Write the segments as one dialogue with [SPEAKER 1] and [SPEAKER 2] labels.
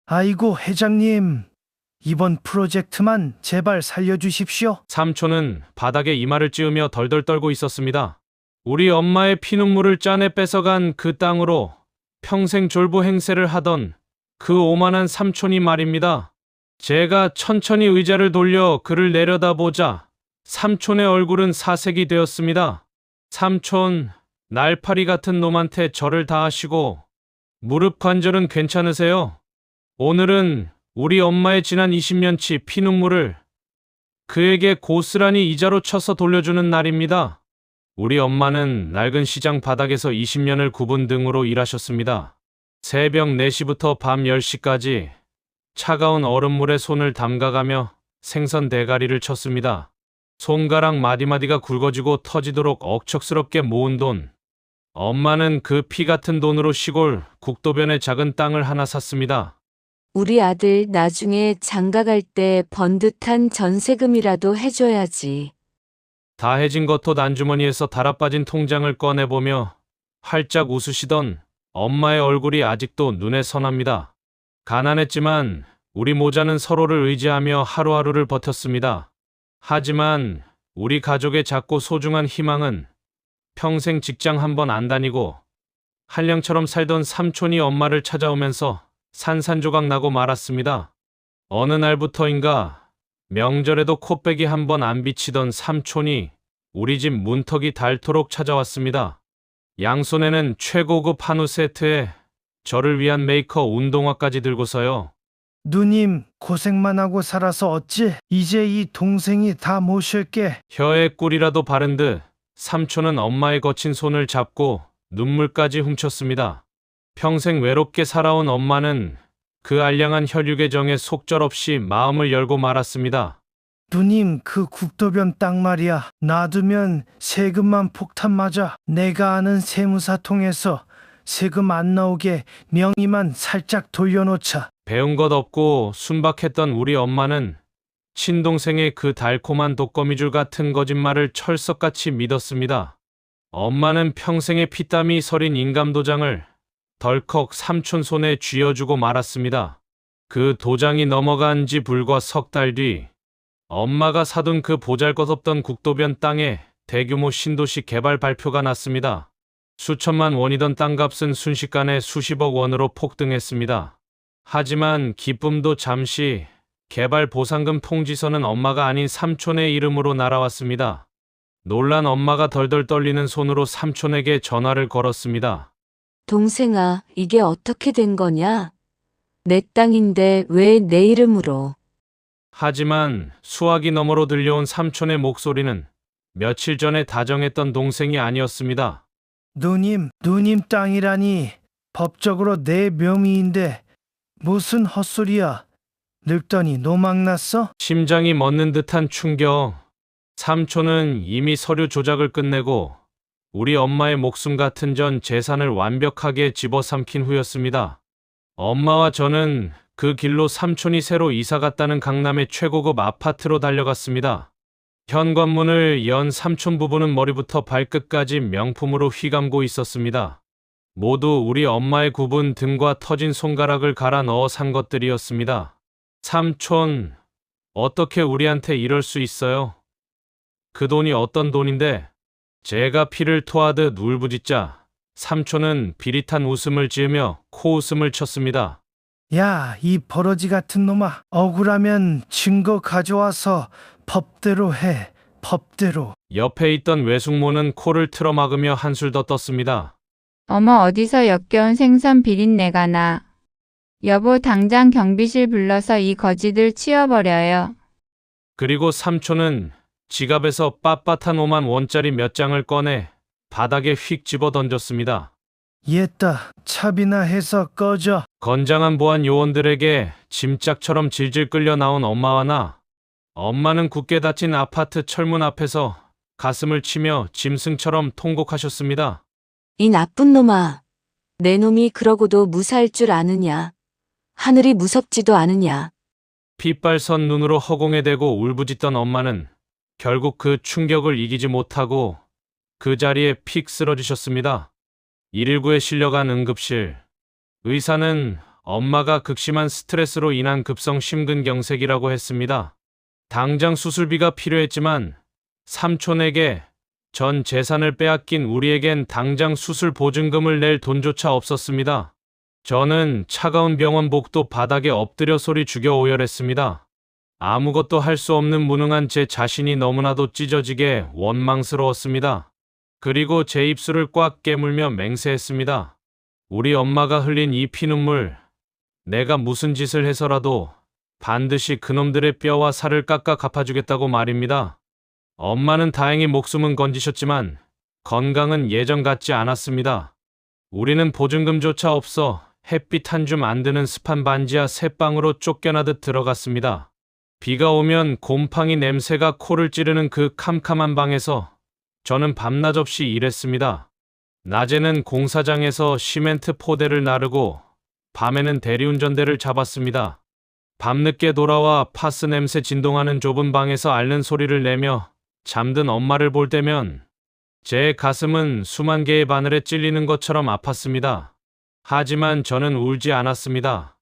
[SPEAKER 1] 아이고, 회장님. 이번 프로젝트만 제발 살려주십시오.
[SPEAKER 2] 삼촌은 바닥에 이마를 찌으며 덜덜 떨고 있었습니다. 우리 엄마의 피눈물을 짜내 뺏어간 그 땅으로 평생 졸부 행세를 하던 그 오만한 삼촌이 말입니다. 제가 천천히 의자를 돌려 그를 내려다보자 삼촌의 얼굴은 사색이 되었습니다. 삼촌, 날파리 같은 놈한테 절을 다하시고 무릎 관절은 괜찮으세요? 오늘은 우리 엄마의 지난 20년치 피눈물을 그에게 고스란히 이자로 쳐서 돌려주는 날입니다. 우리 엄마는 낡은 시장 바닥에서 20년을 굽은 등으로 일하셨습니다. 새벽 4시부터 밤 10시까지 차가운 얼음물에 손을 담가가며 생선 대가리를 쳤습니다. 손가락 마디마디가 굵어지고 터지도록 억척스럽게 모은 돈. 엄마는 그 피 같은 돈으로 시골 국도변에 작은 땅을 하나 샀습니다.
[SPEAKER 3] 우리 아들 나중에 장가 갈 때 번듯한 전세금이라도 해줘야지.
[SPEAKER 2] 다해진 겉옷 안주머니에서 달아빠진 통장을 꺼내보며 활짝 웃으시던 엄마의 얼굴이 아직도 눈에 선합니다. 가난했지만 우리 모자는 서로를 의지하며 하루하루를 버텼습니다. 하지만 우리 가족의 작고 소중한 희망은 평생 직장 한 번 안 다니고 한량처럼 살던 삼촌이 엄마를 찾아오면서 산산조각 나고 말았습니다. 어느 날부터인가 명절에도 코빼기 한 번 안 비치던 삼촌이 우리 집 문턱이 닳도록 찾아왔습니다. 양손에는 최고급 한우 세트에 저를 위한 메이커 운동화까지 들고서요.
[SPEAKER 1] 누님, 고생만 하고 살아서 어찌 이제 이 동생이 다 모실게.
[SPEAKER 2] 혀에 꿀이라도 바른 듯 삼촌은 엄마의 거친 손을 잡고 눈물까지 훔쳤습니다. 평생 외롭게 살아온 엄마는 그 알량한 혈육의 정에 속절없이 마음을 열고 말았습니다.
[SPEAKER 1] 누님, 그 국도변 땅 말이야. 놔두면 세금만 폭탄 맞아. 내가 아는 세무사 통해서 세금 안 나오게 명의만 살짝 돌려놓자.
[SPEAKER 2] 배운 것 없고 순박했던 우리 엄마는 친동생의 그 달콤한 독거미줄 같은 거짓말을 철석같이 믿었습니다. 엄마는 평생의 피땀이 서린 인감도장을 덜컥 삼촌 손에 쥐어주고 말았습니다. 그 도장이 넘어간 지 불과 석 달 뒤 엄마가 사둔 그 보잘것없던 국도변 땅에 대규모 신도시 개발 발표가 났습니다. 수천만 원이던 땅값은 순식간에 수십억 원으로 폭등했습니다. 하지만 기쁨도 잠시 개발 보상금 통지서는 엄마가 아닌 삼촌의 이름으로 날아왔습니다. 놀란 엄마가 덜덜 떨리는 손으로 삼촌에게 전화를 걸었습니다.
[SPEAKER 3] 동생아, 이게 어떻게 된 거냐? 내 땅인데 왜 내 이름으로?
[SPEAKER 2] 하지만 수화기 너머로 들려온 삼촌의 목소리는 며칠 전에 다정했던 동생이 아니었습니다.
[SPEAKER 1] 누님 땅이라니. 법적으로 내 명의인데 무슨 헛소리야. 늙더니 노망났어?
[SPEAKER 2] 심장이 멎는 듯한 충격. 삼촌은 이미 서류 조작을 끝내고 우리 엄마의 목숨 같은 전 재산을 완벽하게 집어삼킨 후였습니다. 엄마와 저는 그 길로 삼촌이 새로 이사 갔다는 강남의 최고급 아파트로 달려갔습니다. 현관문을 연 삼촌 부부는 머리부터 발끝까지 명품으로 휘감고 있었습니다. 모두 우리 엄마의 굽은 등과 터진 손가락을 갈아 넣어 산 것들이었습니다. 삼촌, 어떻게 우리한테 이럴 수 있어요? 그 돈이 어떤 돈인데? 제가 피를 토하듯 울부짖자 삼촌은 비릿한 웃음을 지으며 코웃음을 쳤습니다.
[SPEAKER 1] 야, 이 버러지 같은 놈아. 억울하면 증거 가져와서 법대로 해. 법대로.
[SPEAKER 2] 옆에 있던 외숙모는 코를 틀어막으며 한술 더 떴습니다.
[SPEAKER 4] 어머, 어디서 역겨운 생선 비린내가 나. 여보, 당장 경비실 불러서 이 거지들 치워버려요.
[SPEAKER 2] 그리고 삼촌은 지갑에서 빳빳한 5만 원짜리 몇 장을 꺼내 바닥에 휙 집어 던졌습니다.
[SPEAKER 1] 얘따, 차비나 해서 꺼져.
[SPEAKER 2] 건장한 보안 요원들에게 짐짝처럼 질질 끌려 나온 엄마와 나. 엄마는 굳게 닫힌 아파트 철문 앞에서 가슴을 치며 짐승처럼 통곡하셨습니다.
[SPEAKER 3] 이 나쁜 놈아. 내 놈이 그러고도 무사할 줄 아느냐? 하늘이 무섭지도 않으냐?
[SPEAKER 2] 핏발선 눈으로 허공에 대고 울부짖던 엄마는 결국 그 충격을 이기지 못하고 그 자리에 픽 쓰러지셨습니다. 119에 실려간 응급실. 의사는 엄마가 극심한 스트레스로 인한 급성 심근경색이라고 했습니다. 당장 수술비가 필요했지만 삼촌에게 전 재산을 빼앗긴 우리에겐 당장 수술 보증금을 낼 돈조차 없었습니다. 저는 차가운 병원복도 바닥에 엎드려 소리 죽여 오열했습니다. 아무것도 할 수 없는 무능한 제 자신이 너무나도 찢어지게 원망스러웠습니다. 그리고 제 입술을 꽉 깨물며 맹세했습니다. 우리 엄마가 흘린 이 피눈물, 내가 무슨 짓을 해서라도 반드시 그놈들의 뼈와 살을 깎아 갚아주겠다고 말입니다. 엄마는 다행히 목숨은 건지셨지만 건강은 예전 같지 않았습니다. 우리는 보증금조차 없어 햇빛 한 줌 안 드는 습한 반지하 새방으로 쫓겨나듯 들어갔습니다. 비가 오면 곰팡이 냄새가 코를 찌르는 그 캄캄한 방에서 저는 밤낮 없이 일했습니다. 낮에는 공사장에서 시멘트 포대를 나르고 밤에는 대리운전대를 잡았습니다. 밤늦게 돌아와 파스 냄새 진동하는 좁은 방에서 앓는 소리를 내며 잠든 엄마를 볼 때면 제 가슴은 수만 개의 바늘에 찔리는 것처럼 아팠습니다. 하지만 저는 울지 않았습니다.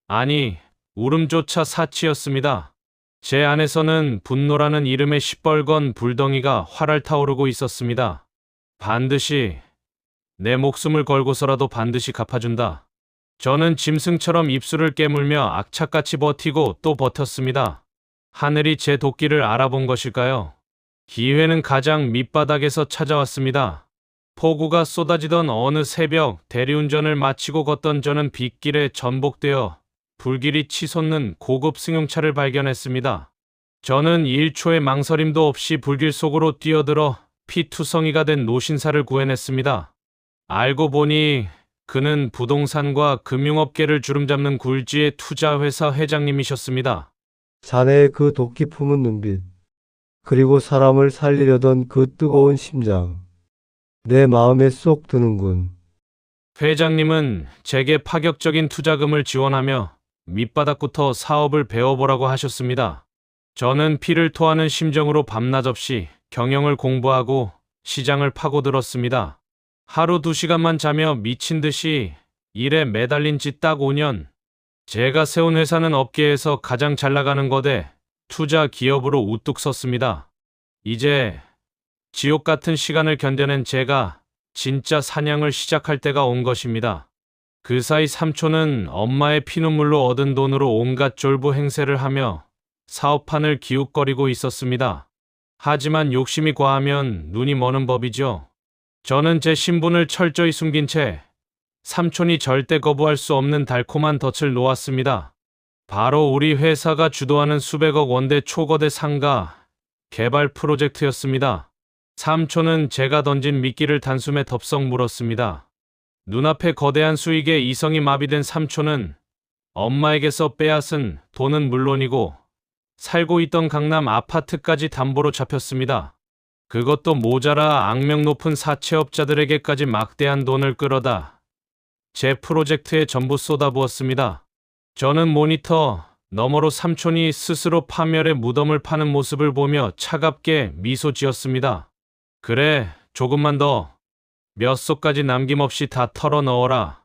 [SPEAKER 2] 아니, 울음조차 사치였습니다. 제 안에서는 분노라는 이름의 시뻘건 불덩이가 활활 타오르고 있었습니다. 반드시, 내 목숨을 걸고서라도 반드시 갚아준다. 저는 짐승처럼 입술을 깨물며 악착같이 버티고 또 버텼습니다. 하늘이 제 도끼를 알아본 것일까요? 기회는 가장 밑바닥에서 찾아왔습니다. 폭우가 쏟아지던 어느 새벽 대리운전을 마치고 걷던 저는 빗길에 전복되어 불길이 치솟는 고급 승용차를 발견했습니다. 저는 1초의 망설임도 없이 불길 속으로 뛰어들어 피투성이가 된 노신사를 구해냈습니다. 알고 보니 그는 부동산과 금융업계를 주름잡는 굴지의 투자회사 회장님이셨습니다.
[SPEAKER 5] 자네의 그 도끼 품은 눈빛, 그리고 사람을 살리려던 그 뜨거운 심장, 내 마음에 쏙 드는군.
[SPEAKER 2] 회장님은 제게 파격적인 투자금을 지원하며 밑바닥부터 사업을 배워보라고 하셨습니다. 저는 피를 토하는 심정으로 밤낮 없이 경영을 공부하고 시장을 파고들었습니다. 하루 2시간만 자며 미친 듯이 일에 매달린 지 딱 5년. 제가 세운 회사는 업계에서 가장 잘 나가는 거대 투자 기업으로 우뚝 섰습니다. 이제 지옥 같은 시간을 견뎌낸 제가 진짜 사냥을 시작할 때가 온 것입니다. 그 사이 삼촌은 엄마의 피눈물로 얻은 돈으로 온갖 졸부 행세를 하며 사업판을 기웃거리고 있었습니다. 하지만 욕심이 과하면 눈이 머는 법이죠. 저는 제 신분을 철저히 숨긴 채 삼촌이 절대 거부할 수 없는 달콤한 덫을 놓았습니다. 바로 우리 회사가 주도하는 수백억 원대 초거대 상가 개발 프로젝트였습니다. 삼촌은 제가 던진 미끼를 단숨에 덥석 물었습니다. 눈앞에 거대한 수익에 이성이 마비된 삼촌은 엄마에게서 빼앗은 돈은 물론이고 살고 있던 강남 아파트까지 담보로 잡혔습니다. 그것도 모자라 악명 높은 사채업자들에게까지 막대한 돈을 끌어다 제 프로젝트에 전부 쏟아부었습니다. 저는 모니터 너머로 삼촌이 스스로 파멸의 무덤을 파는 모습을 보며 차갑게 미소 지었습니다. 그래, 조금만 더. 몇 소까지 남김없이 다 털어 넣어라.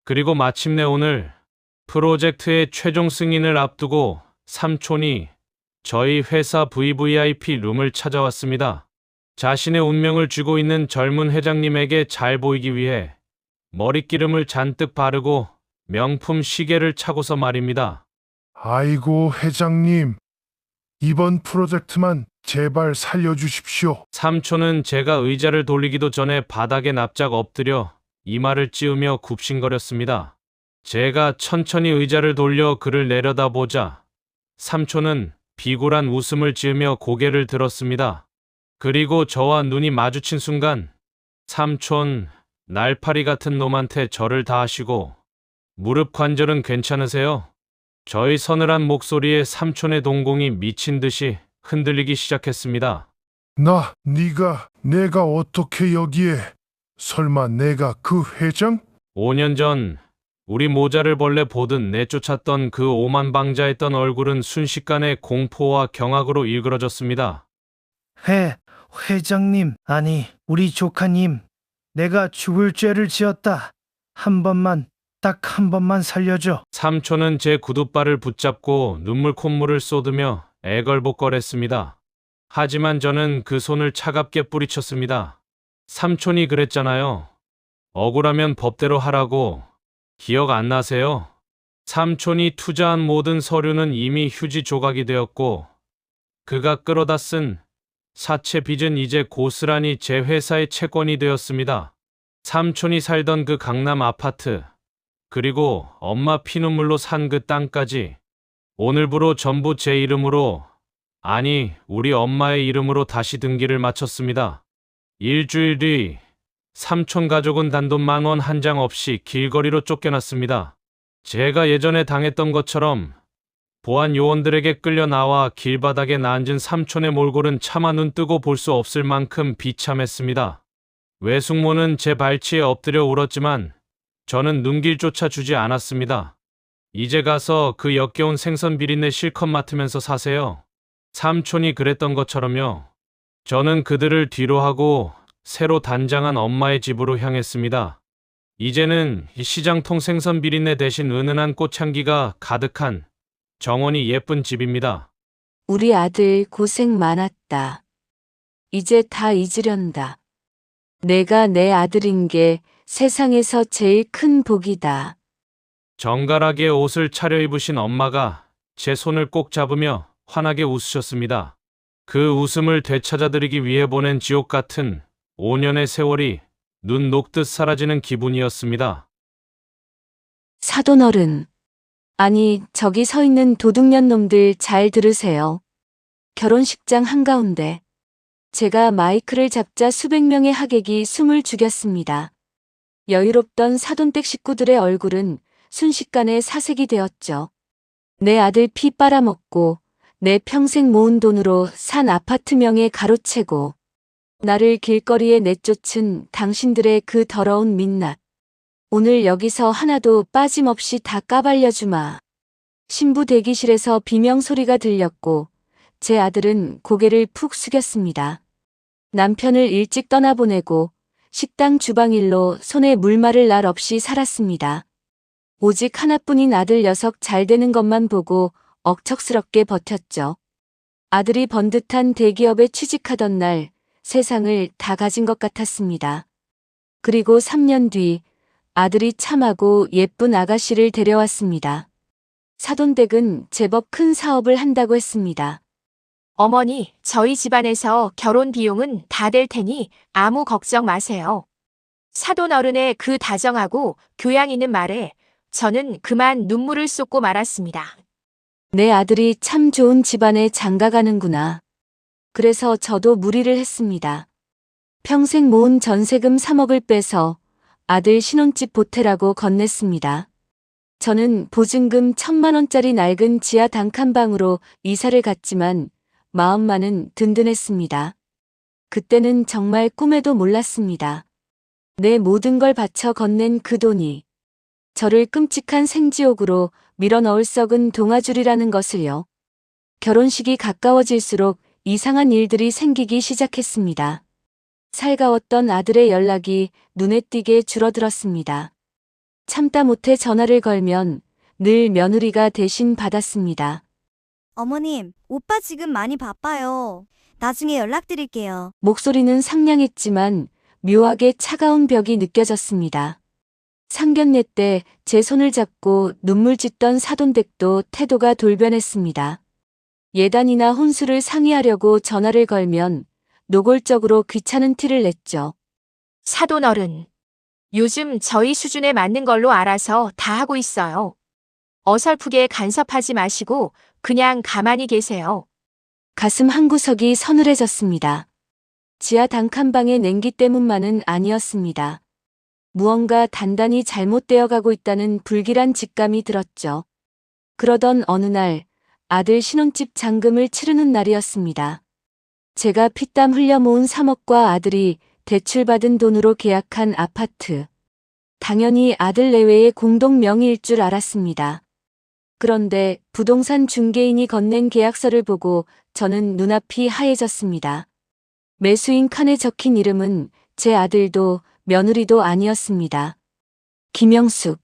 [SPEAKER 2] 그리고 마침내 오늘 프로젝트의 최종 승인을 앞두고 삼촌이 저희 회사 VVIP 룸을 찾아왔습니다. 자신의 운명을 쥐고 있는 젊은 회장님에게 잘 보이기 위해 머릿기름을 잔뜩 바르고 명품 시계를 차고서 말입니다.
[SPEAKER 6] 아이고, 회장님. 이번 프로젝트만 제발 살려주십시오.
[SPEAKER 2] 삼촌은 제가 의자를 돌리기도 전에 바닥에 납작 엎드려 이마를 찌우며 굽신거렸습니다. 제가 천천히 의자를 돌려 그를 내려다보자 삼촌은 비굴한 웃음을 지으며 고개를 들었습니다. 그리고 저와 눈이 마주친 순간 삼촌, 날파리 같은 놈한테 절을 다하시고 무릎 관절은 괜찮으세요? 저희 서늘한 목소리에 삼촌의 동공이 미친 듯이 흔들리기 시작했습니다.
[SPEAKER 6] 내가 어떻게 여기에? 설마 내가 그 회장?
[SPEAKER 2] 5년 전 우리 모자를 벌레 보듯 내쫓았던 그 오만방자했던 얼굴은 순식간에 공포와 경악으로 일그러졌습니다.
[SPEAKER 1] 회장님, 아니, 우리 조카님, 내가 죽을 죄를 지었다. 한 번만 딱 한 번만 살려줘.
[SPEAKER 2] 삼촌은 제 구두발을 붙잡고 눈물 콧물을 쏟으며 애걸복걸했습니다. 하지만 저는 그 손을 차갑게 뿌리쳤습니다. 삼촌이 그랬잖아요. 억울하면 법대로 하라고. 기억 안 나세요? 삼촌이 투자한 모든 서류는 이미 휴지 조각이 되었고, 그가 끌어다 쓴 사채 빚은 이제 고스란히 제 회사의 채권이 되었습니다. 삼촌이 살던 그 강남 아파트, 그리고 엄마 피눈물로 산 그 땅까지 오늘부로 전부 제 이름으로, 아니, 우리 엄마의 이름으로 다시 등기를 마쳤습니다. 일주일 뒤 삼촌 가족은 단돈 10,000원 한 장 없이 길거리로 쫓겨났습니다. 제가 예전에 당했던 것처럼 보안 요원들에게 끌려 나와 길바닥에 앉은 삼촌의 몰골은 차마 눈 뜨고 볼 수 없을 만큼 비참했습니다. 외숙모는 제 발치에 엎드려 울었지만 저는 눈길조차 주지 않았습니다. 이제 가서 그 역겨운 생선 비린내 실컷 맡으면서 사세요. 삼촌이 그랬던 것처럼요. 저는 그들을 뒤로하고 새로 단장한 엄마의 집으로 향했습니다. 이제는 이 시장통 생선 비린내 대신 은은한 꽃향기가 가득한 정원이 예쁜 집입니다.
[SPEAKER 3] 우리 아들 고생 많았다. 이제 다 잊으련다. 내가 내 아들인 게 세상에서 제일 큰 복이다.
[SPEAKER 2] 정갈하게 옷을 차려입으신 엄마가 제 손을 꼭 잡으며 환하게 웃으셨습니다. 그 웃음을 되찾아드리기 위해 보낸 지옥 같은 5년의 세월이 눈 녹듯 사라지는 기분이었습니다.
[SPEAKER 3] 사돈어른. 아니, 저기 서 있는 도둑년 놈들 잘 들으세요. 결혼식장 한가운데 제가 마이크를 잡자 수백 명의 하객이 숨을 죽였습니다. 여유롭던 사돈댁 식구들의 얼굴은 순식간에 사색이 되었죠. 내 아들 피 빨아먹고 내 평생 모은 돈으로 산 아파트명에 가로채고 나를 길거리에 내쫓은 당신들의 그 더러운 민낯. 오늘 여기서 하나도 빠짐없이 다 까발려주마. 신부 대기실에서 비명소리가 들렸고 제 아들은 고개를 푹 숙였습니다. 남편을 일찍 떠나보내고 식당 주방일로 손에 물 마를 날 없이 살았습니다. 오직 하나뿐인 아들 녀석 잘 되는 것만 보고 억척스럽게 버텼죠. 아들이 번듯한 대기업에 취직하던 날 세상을 다 가진 것 같았습니다. 그리고 3년 뒤 아들이 참하고 예쁜 아가씨를 데려왔습니다. 사돈댁은 제법 큰 사업을 한다고 했습니다.
[SPEAKER 7] 어머니, 저희 집안에서 결혼 비용은 다 될 테니 아무 걱정 마세요. 사돈 어른의 그 다정하고 교양 있는 말에 저는 그만 눈물을 쏟고 말았습니다.
[SPEAKER 3] 내 아들이 참 좋은 집안에 장가가는구나. 그래서 저도 무리를 했습니다. 평생 모은 전세금 3억을 빼서 아들 신혼집 보태라고 건넸습니다. 저는 보증금 1,000만 원짜리 낡은 지하 단칸방으로 이사를 갔지만 마음만은 든든했습니다. 그때는 정말 꿈에도 몰랐습니다. 내 모든 걸 바쳐 건넨 그 돈이 저를 끔찍한 생지옥으로 밀어넣을 썩은 동아줄이라는 것을요. 결혼식이 가까워질수록 이상한 일들이 생기기 시작했습니다. 살가웠던 아들의 연락이 눈에 띄게 줄어들었습니다. 참다 못해 전화를 걸면 늘 며느리가 대신 받았습니다.
[SPEAKER 8] 어머님, 오빠 지금 많이 바빠요. 나중에 연락드릴게요.
[SPEAKER 3] 목소리는 상냥했지만 묘하게 차가운 벽이 느껴졌습니다. 상견례 때 제 손을 잡고 눈물 짓던 사돈댁도 태도가 돌변했습니다. 예단이나 혼수를 상의하려고 전화를 걸면 노골적으로 귀찮은 티를 냈죠.
[SPEAKER 7] 사돈 어른, 요즘 저희 수준에 맞는 걸로 알아서 다 하고 있어요. 어설프게 간섭하지 마시고 그냥 가만히 계세요.
[SPEAKER 3] 가슴 한구석이 서늘해졌습니다. 지하 단칸방의 냉기 때문만은 아니었습니다. 무언가 단단히 잘못되어 가고 있다는 불길한 직감이 들었죠. 그러던 어느 날 아들 신혼집 잔금을 치르는 날이었습니다. 제가 피땀 흘려 모은 3억과 아들이 대출받은 돈으로 계약한 아파트. 당연히 아들 내외의 공동 명의일 줄 알았습니다. 그런데 부동산 중개인이 건넨 계약서를 보고 저는 눈앞이 하얘졌습니다. 매수인 칸에 적힌 이름은 제 아들도 며느리도 아니었습니다. 김영숙.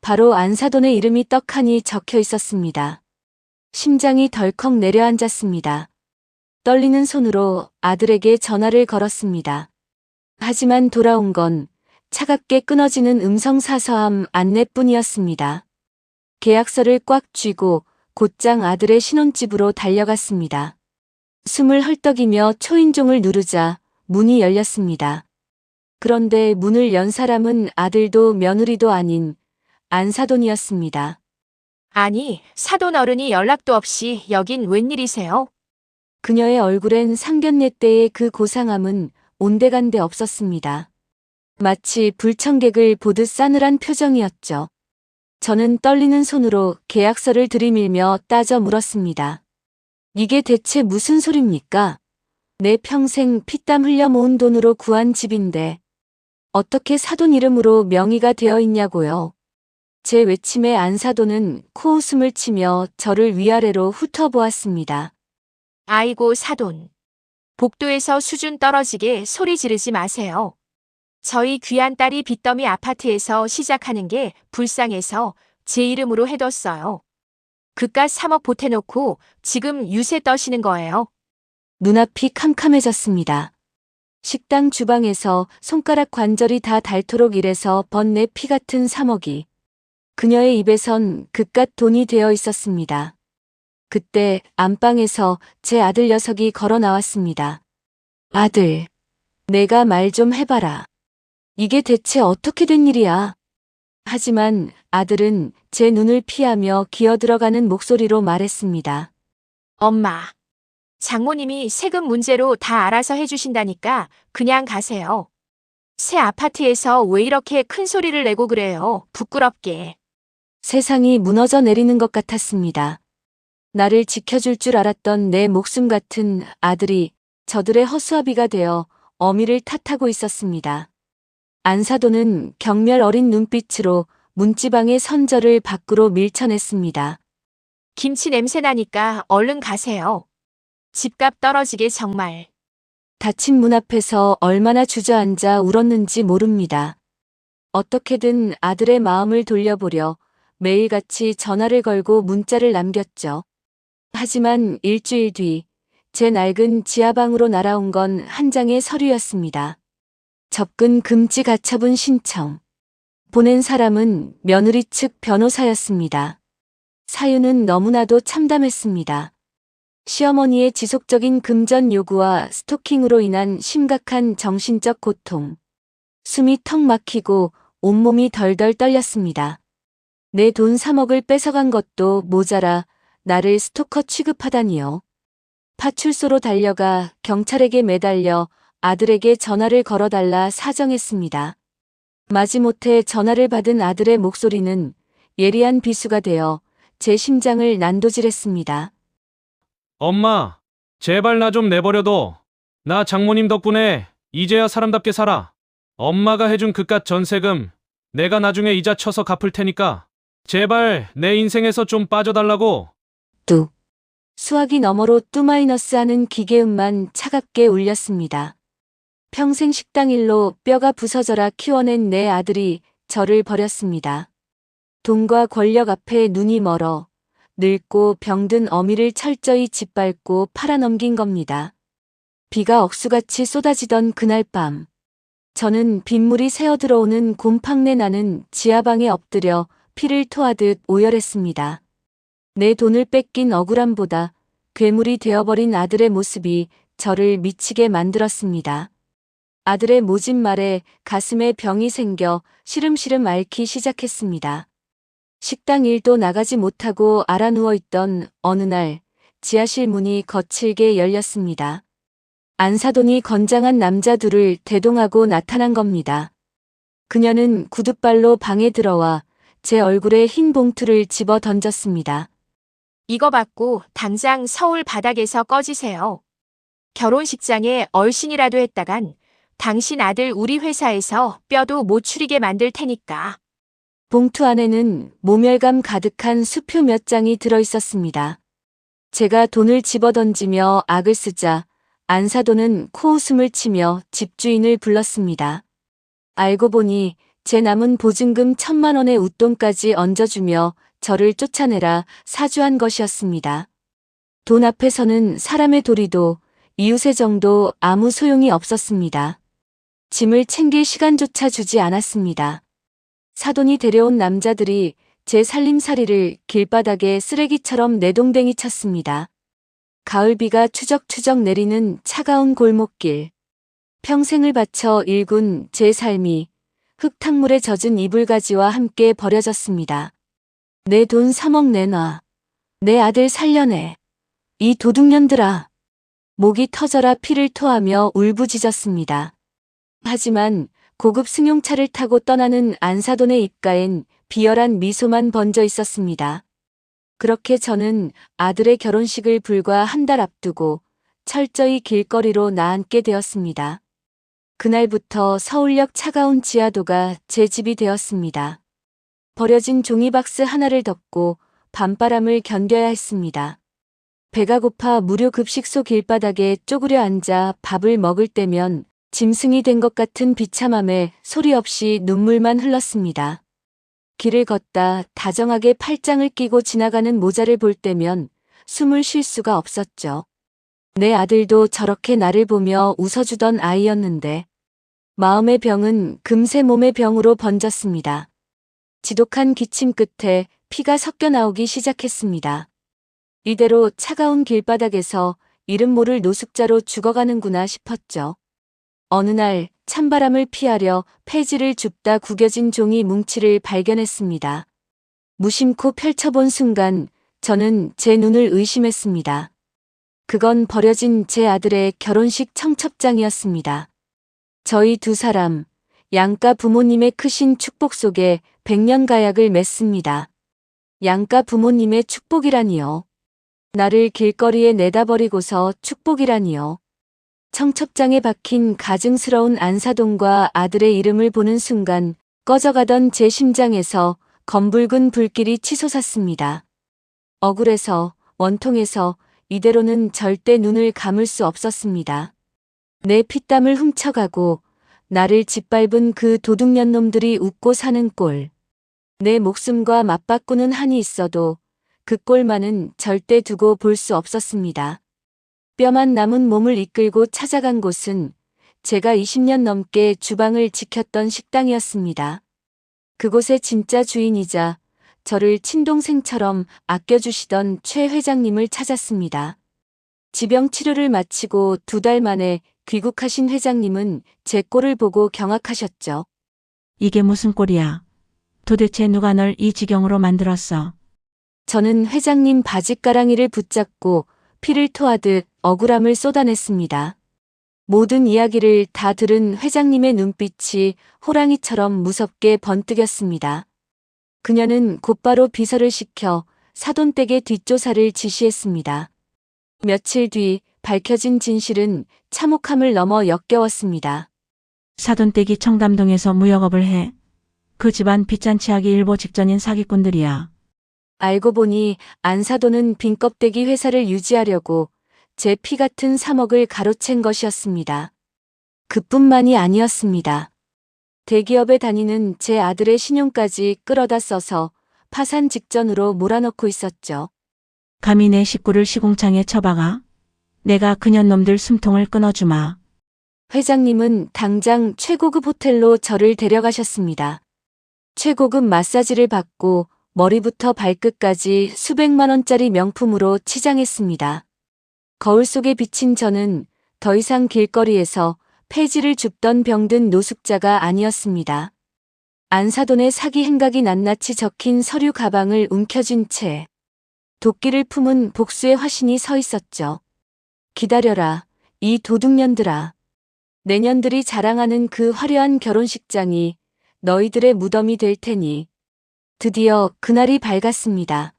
[SPEAKER 3] 바로 안사돈의 이름이 떡하니 적혀 있었습니다. 심장이 덜컥 내려앉았습니다. 떨리는 손으로 아들에게 전화를 걸었습니다. 하지만 돌아온 건 차갑게 끊어지는 음성사서함 안내뿐이었습니다. 계약서를 꽉 쥐고 곧장 아들의 신혼집으로 달려갔습니다. 숨을 헐떡이며 초인종을 누르자 문이 열렸습니다. 그런데 문을 연 사람은 아들도 며느리도 아닌 안사돈이었습니다.
[SPEAKER 7] 아니, 사돈 어른이 연락도 없이 여긴 웬일이세요?
[SPEAKER 3] 그녀의 얼굴엔 상견례 때의 그 고상함은 온데간데 없었습니다. 마치 불청객을 보듯 싸늘한 표정이었죠. 저는 떨리는 손으로 계약서를 들이밀며 따져 물었습니다. 이게 대체 무슨 소립니까? 내 평생 피땀 흘려 모은 돈으로 구한 집인데 어떻게 사돈 이름으로 명의가 되어 있냐고요. 제 외침에 안사돈은 코웃음을 치며 저를 위아래로 훑어보았습니다.
[SPEAKER 7] 아이고, 사돈. 복도에서 수준 떨어지게 소리 지르지 마세요. 저희 귀한 딸이 빚더미 아파트에서 시작하는 게 불쌍해서 제 이름으로 해뒀어요. 그깟 3억 보태놓고 지금 유세 떠시는 거예요.
[SPEAKER 3] 눈앞이 캄캄해졌습니다. 식당 주방에서 손가락 관절이 다 닳도록 일해서 번 내 피 같은 3억이 그녀의 입에선 그깟 돈이 되어 있었습니다. 그때 안방에서 제 아들 녀석이 걸어 나왔습니다. 아들, 내가 말 좀 해봐라. 이게 대체 어떻게 된 일이야? 하지만 아들은 제 눈을 피하며 기어들어가는 목소리로 말했습니다.
[SPEAKER 7] 엄마. 장모님이 세금 문제로 다 알아서 해주신다니까 그냥 가세요. 새 아파트에서 왜 이렇게 큰 소리를 내고 그래요? 부끄럽게.
[SPEAKER 3] 세상이 무너져 내리는 것 같았습니다. 나를 지켜줄 줄 알았던 내 목숨 같은 아들이 저들의 허수아비가 되어 어미를 탓하고 있었습니다. 안사돈은 경멸 어린 눈빛으로 문지방의 선절을 밖으로 밀쳐냈습니다.
[SPEAKER 7] 김치 냄새 나니까 얼른 가세요. 집값 떨어지게 정말.
[SPEAKER 3] 닫힌 문 앞에서 얼마나 주저앉아 울었는지 모릅니다. 어떻게든 아들의 마음을 돌려보려 매일같이 전화를 걸고 문자를 남겼죠. 하지만 일주일 뒤 제 낡은 지하방으로 날아온 건 한 장의 서류였습니다. 접근 금지 가처분 신청. 보낸 사람은 며느리 측 변호사였습니다. 사유는 너무나도 참담했습니다. 시어머니의 지속적인 금전 요구와 스토킹으로 인한 심각한 정신적 고통. 숨이 턱 막히고 온몸이 덜덜 떨렸습니다. 내 돈 3억을 뺏어간 것도 모자라 나를 스토커 취급하다니요. 파출소로 달려가 경찰에게 매달려 아들에게 전화를 걸어달라 사정했습니다. 마지못해 전화를 받은 아들의 목소리는 예리한 비수가 되어 제 심장을 난도질했습니다.
[SPEAKER 2] 엄마, 제발 나 좀 내버려둬. 나 장모님 덕분에 이제야 사람답게 살아. 엄마가 해준 그깟 전세금 내가 나중에 이자 쳐서 갚을 테니까 제발 내 인생에서 좀 빠져달라고.
[SPEAKER 3] 뚝. 수화기 너머로 뚜마이너스 하는 기계음만 차갑게 울렸습니다. 평생 식당 일로 뼈가 부서져라 키워낸 내 아들이 저를 버렸습니다. 돈과 권력 앞에 눈이 멀어 늙고 병든 어미를 철저히 짓밟고 팔아넘긴 겁니다. 비가 억수같이 쏟아지던 그날 밤, 저는 빗물이 새어들어오는 곰팡내 나는 지하방에 엎드려 피를 토하듯 오열했습니다. 내 돈을 뺏긴 억울함보다 괴물이 되어버린 아들의 모습이 저를 미치게 만들었습니다. 아들의 모진 말에 가슴에 병이 생겨 시름시름 앓기 시작했습니다. 식당 일도 나가지 못하고 알아 누워있던 어느 날 지하실 문이 거칠게 열렸습니다. 안사돈이 건장한 남자 둘을 대동하고 나타난 겁니다. 그녀는 구둣발로 방에 들어와 제 얼굴에 흰 봉투를 집어 던졌습니다.
[SPEAKER 7] 이거 받고 당장 서울 바닥에서 꺼지세요. 결혼식장에 얼씬이라도 했다간 당신 아들 우리 회사에서 뼈도 못 추리게 만들 테니까.
[SPEAKER 3] 봉투 안에는 모멸감 가득한 수표 몇 장이 들어있었습니다. 제가 돈을 집어던지며 악을 쓰자 안사돈은 코웃음을 치며 집주인을 불렀습니다. 알고 보니 제 남은 보증금 1,000만 원의 웃돈까지 얹어주며 저를 쫓아내라 사주한 것이었습니다. 돈 앞에서는 사람의 도리도 이웃의 정도 아무 소용이 없었습니다. 짐을 챙길 시간조차 주지 않았습니다. 사돈이 데려온 남자들이 제 살림살이를 길바닥에 쓰레기처럼 내동댕이 쳤습니다. 가을비가 추적추적 내리는 차가운 골목길. 평생을 바쳐 일군 제 삶이 흙탕물에 젖은 이불가지와 함께 버려졌습니다. 내 돈 3억 내놔. 내 아들 살려내. 이 도둑년들아. 목이 터져라 피를 토하며 울부짖었습니다. 하지만 고급 승용차를 타고 떠나는 안사돈의 입가엔 비열한 미소만 번져 있었습니다. 그렇게 저는 아들의 결혼식을 불과 한 달 앞두고 철저히 길거리로 나앉게 되었습니다. 그날부터 서울역 차가운 지하도가 제 집이 되었습니다. 버려진 종이박스 하나를 덮고 밤바람을 견뎌야 했습니다. 배가 고파 무료 급식소 길바닥에 쪼그려 앉아 밥을 먹을 때면 짐승이 된 것 같은 비참함에 소리 없이 눈물만 흘렀습니다. 길을 걷다 다정하게 팔짱을 끼고 지나가는 모자를 볼 때면 숨을 쉴 수가 없었죠. 내 아들도 저렇게 나를 보며 웃어주던 아이였는데 마음의 병은 금세 몸의 병으로 번졌습니다. 지독한 기침 끝에 피가 섞여 나오기 시작했습니다. 이대로 차가운 길바닥에서 이름 모를 노숙자로 죽어가는구나 싶었죠. 어느 날 찬바람을 피하려 폐지를 줍다 구겨진 종이 뭉치를 발견했습니다. 무심코 펼쳐본 순간 저는 제 눈을 의심했습니다. 그건 버려진 제 아들의 결혼식 청첩장이었습니다. 저희 두 사람, 양가 부모님의 크신 축복 속에 백년 가약을 맺습니다. 양가 부모님의 축복이라니요. 나를 길거리에 내다버리고서 축복이라니요. 청첩장에 박힌 가증스러운 안사돈과 아들의 이름을 보는 순간 꺼져가던 제 심장에서 검붉은 불길이 치솟았습니다. 억울해서, 원통해서 이대로는 절대 눈을 감을 수 없었습니다. 내 피땀을 훔쳐가고 나를 짓밟은 그 도둑년 놈들이 웃고 사는 꼴. 내 목숨과 맞바꾸는 한이 있어도 그 꼴만은 절대 두고 볼 수 없었습니다. 뼈만 남은 몸을 이끌고 찾아간 곳은 제가 20년 넘게 주방을 지켰던 식당이었습니다. 그곳의 진짜 주인이자 저를 친동생처럼 아껴주시던 최 회장님을 찾았습니다. 지병 치료를 마치고 2달 만에 귀국하신 회장님은 제 꼴을 보고 경악하셨죠.
[SPEAKER 9] 이게 무슨 꼴이야? 도대체 누가 널 이 지경으로 만들었어?
[SPEAKER 3] 저는 회장님 바짓가랑이를 붙잡고 피를 토하듯 억울함을 쏟아냈습니다. 모든 이야기를 다 들은 회장님의 눈빛이 호랑이처럼 무섭게 번뜩였습니다. 그녀는 곧바로 비서를 시켜 사돈댁의 뒷조사를 지시했습니다. 며칠 뒤 밝혀진 진실은 참혹함을 넘어 역겨웠습니다.
[SPEAKER 9] 사돈댁이 청담동에서 무역업을 해. 그 집안 빚잔치하기 일보 직전인 사기꾼들이야.
[SPEAKER 3] 알고 보니 안사돈은 빈껍데기 회사를 유지하려고 제 피 같은 3억을 가로챈 것이었습니다. 그뿐만이 아니었습니다. 대기업에 다니는 제 아들의 신용까지 끌어다 써서 파산 직전으로 몰아넣고 있었죠.
[SPEAKER 9] 감히 내 식구를 시궁창에 처박아? 내가 그년 놈들 숨통을 끊어주마.
[SPEAKER 3] 회장님은 당장 최고급 호텔로 저를 데려가셨습니다. 최고급 마사지를 받고 머리부터 발끝까지 수백만 원짜리 명품으로 치장했습니다. 거울 속에 비친 저는 더 이상 길거리에서 폐지를 줍던 병든 노숙자가 아니었습니다. 안사돈의 사기 행각이 낱낱이 적힌 서류 가방을 움켜쥔 채 도끼를 품은 복수의 화신이 서 있었죠. 기다려라, 이 도둑년들아. 내년들이 자랑하는 그 화려한 결혼식장이 너희들의 무덤이 될 테니. 드디어 그날이 밝았습니다.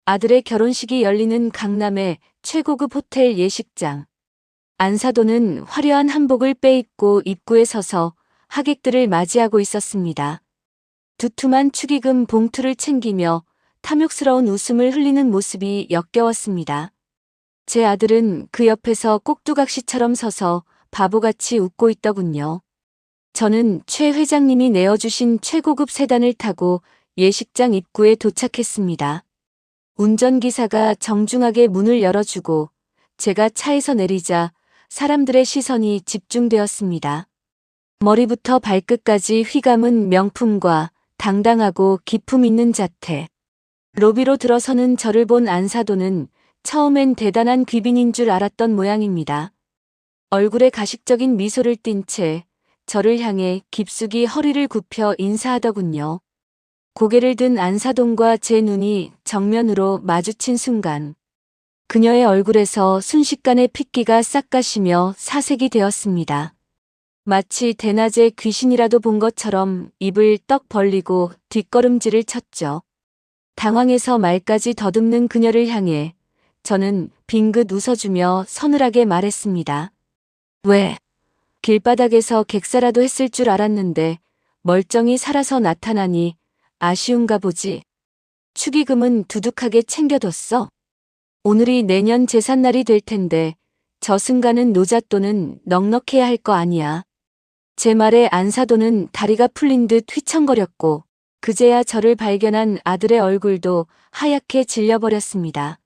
[SPEAKER 3] 아들의 결혼식이 열리는 강남의 최고급 호텔 예식장. 안사돈은 화려한 한복을 빼입고 입구에 서서 하객들을 맞이하고 있었습니다. 두툼한 축의금 봉투를 챙기며 탐욕스러운 웃음을 흘리는 모습이 역겨웠습니다. 제 아들은 그 옆에서 꼭두각시처럼 서서 바보같이 웃고 있더군요. 저는 최 회장님이 내어주신 최고급 세단을 타고 예식장 입구에 도착했습니다. 운전기사가 정중하게 문을 열어주고 제가 차에서 내리자 사람들의 시선이 집중되었습니다. 머리부터 발끝까지 휘감은 명품과 당당하고 기품 있는 자태. 로비로 들어서는 저를 본 안사돈은 처음엔 대단한 귀빈인 줄 알았던 모양입니다. 얼굴에 가식적인 미소를 띤 채 저를 향해 깊숙이 허리를 굽혀 인사하더군요. 고개를 든 안사돈과 제 눈이 정면으로 마주친 순간 그녀의 얼굴에서 순식간에 핏기가 싹 가시며 사색이 되었습니다. 마치 대낮에 귀신이라도 본 것처럼 입을 떡 벌리고 뒷걸음질을 쳤죠. 당황해서 말까지 더듬는 그녀를 향해 저는 빙긋 웃어주며 서늘하게 말했습니다. 왜? 길바닥에서 객사라도 했을 줄 알았는데 멀쩡히 살아서 나타나니 아쉬운가 보지. 축의금은 두둑하게 챙겨뒀어. 오늘이 내년 제삿날이 될 텐데 저승가는 노잣돈은 넉넉해야 할 거 아니야. 제 말에 안사돈은 다리가 풀린 듯 휘청거렸고 그제야 저를 발견한 아들의 얼굴도 하얗게 질려버렸습니다.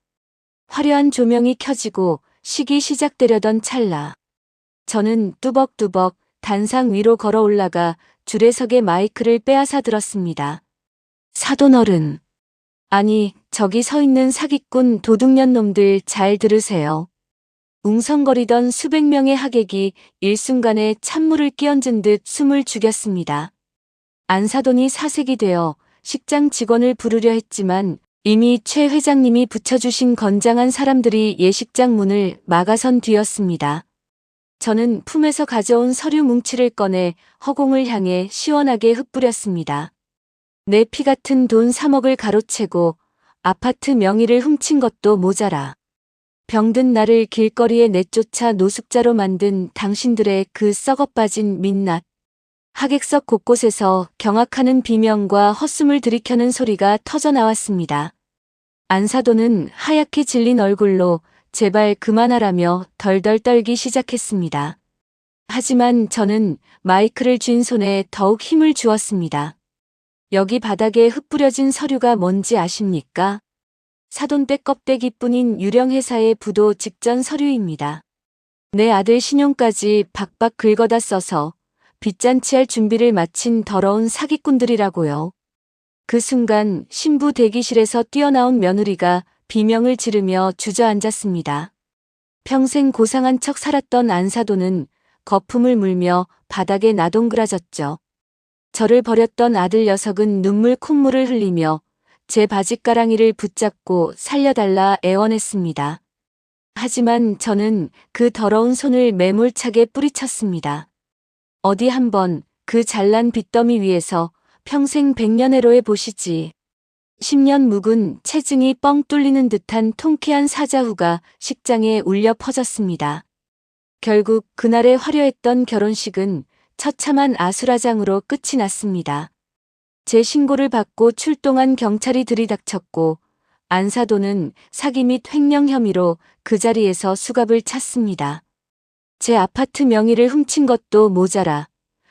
[SPEAKER 3] 화려한 조명이 켜지고 식이 시작되려던 찰나. 저는 뚜벅뚜벅 단상 위로 걸어 올라가 주례석의 마이크를 빼앗아 들었습니다. 사돈 어른. 아니, 저기 서 있는 사기꾼 도둑년 놈들 잘 들으세요. 웅성거리던 수백 명의 하객이 일순간에 찬물을 끼얹은 듯 숨을 죽였습니다. 안사돈이 사색이 되어 식장 직원을 부르려 했지만 이미 최 회장님이 붙여주신 건장한 사람들이 예식장 문을 막아선 뒤였습니다. 저는 품에서 가져온 서류 뭉치를 꺼내 허공을 향해 시원하게 흩뿌렸습니다. 내 피 같은 돈 3억을 가로채고 아파트 명의를 훔친 것도 모자라. 병든 나를 길거리에 내쫓아 노숙자로 만든 당신들의 그 썩어빠진 민낯. 하객석 곳곳에서 경악하는 비명과 헛숨을 들이켜는 소리가 터져나왔습니다. 안사돈은 하얗게 질린 얼굴로 제발 그만하라며 덜덜 떨기 시작했습니다. 하지만 저는 마이크를 쥔 손에 더욱 힘을 주었습니다. 여기 바닥에 흩뿌려진 서류가 뭔지 아십니까? 사돈댁 껍데기뿐인 유령 회사의 부도 직전 서류입니다. 내 아들 신용까지 박박 긁어다 써서 빚잔치할 준비를 마친 더러운 사기꾼들이라고요. 그 순간 신부 대기실에서 뛰어나온 며느리가 비명을 지르며 주저앉았습니다. 평생 고상한 척 살았던 안사돈은 거품을 물며 바닥에 나동그라졌죠. 저를 버렸던 아들 녀석은 눈물 콧물을 흘리며 제 바짓가랑이를 붙잡고 살려달라 애원했습니다. 하지만 저는 그 더러운 손을 매몰차게 뿌리쳤습니다. 어디 한번 그 잘난 빚더미 위에서 평생 백년해로해 보시지. 10년 묵은 체증이 뻥 뚫리는 듯한 통쾌한 사자후가 식장에 울려 퍼졌습니다. 결국 그날의 화려했던 결혼식은 처참한 아수라장으로 끝이 났습니다. 제 신고를 받고 출동한 경찰이 들이닥쳤고 안사돈은 사기 및 횡령 혐의로 그 자리에서 수갑을 찼습니다. 제 아파트 명의를 훔친 것도 모자라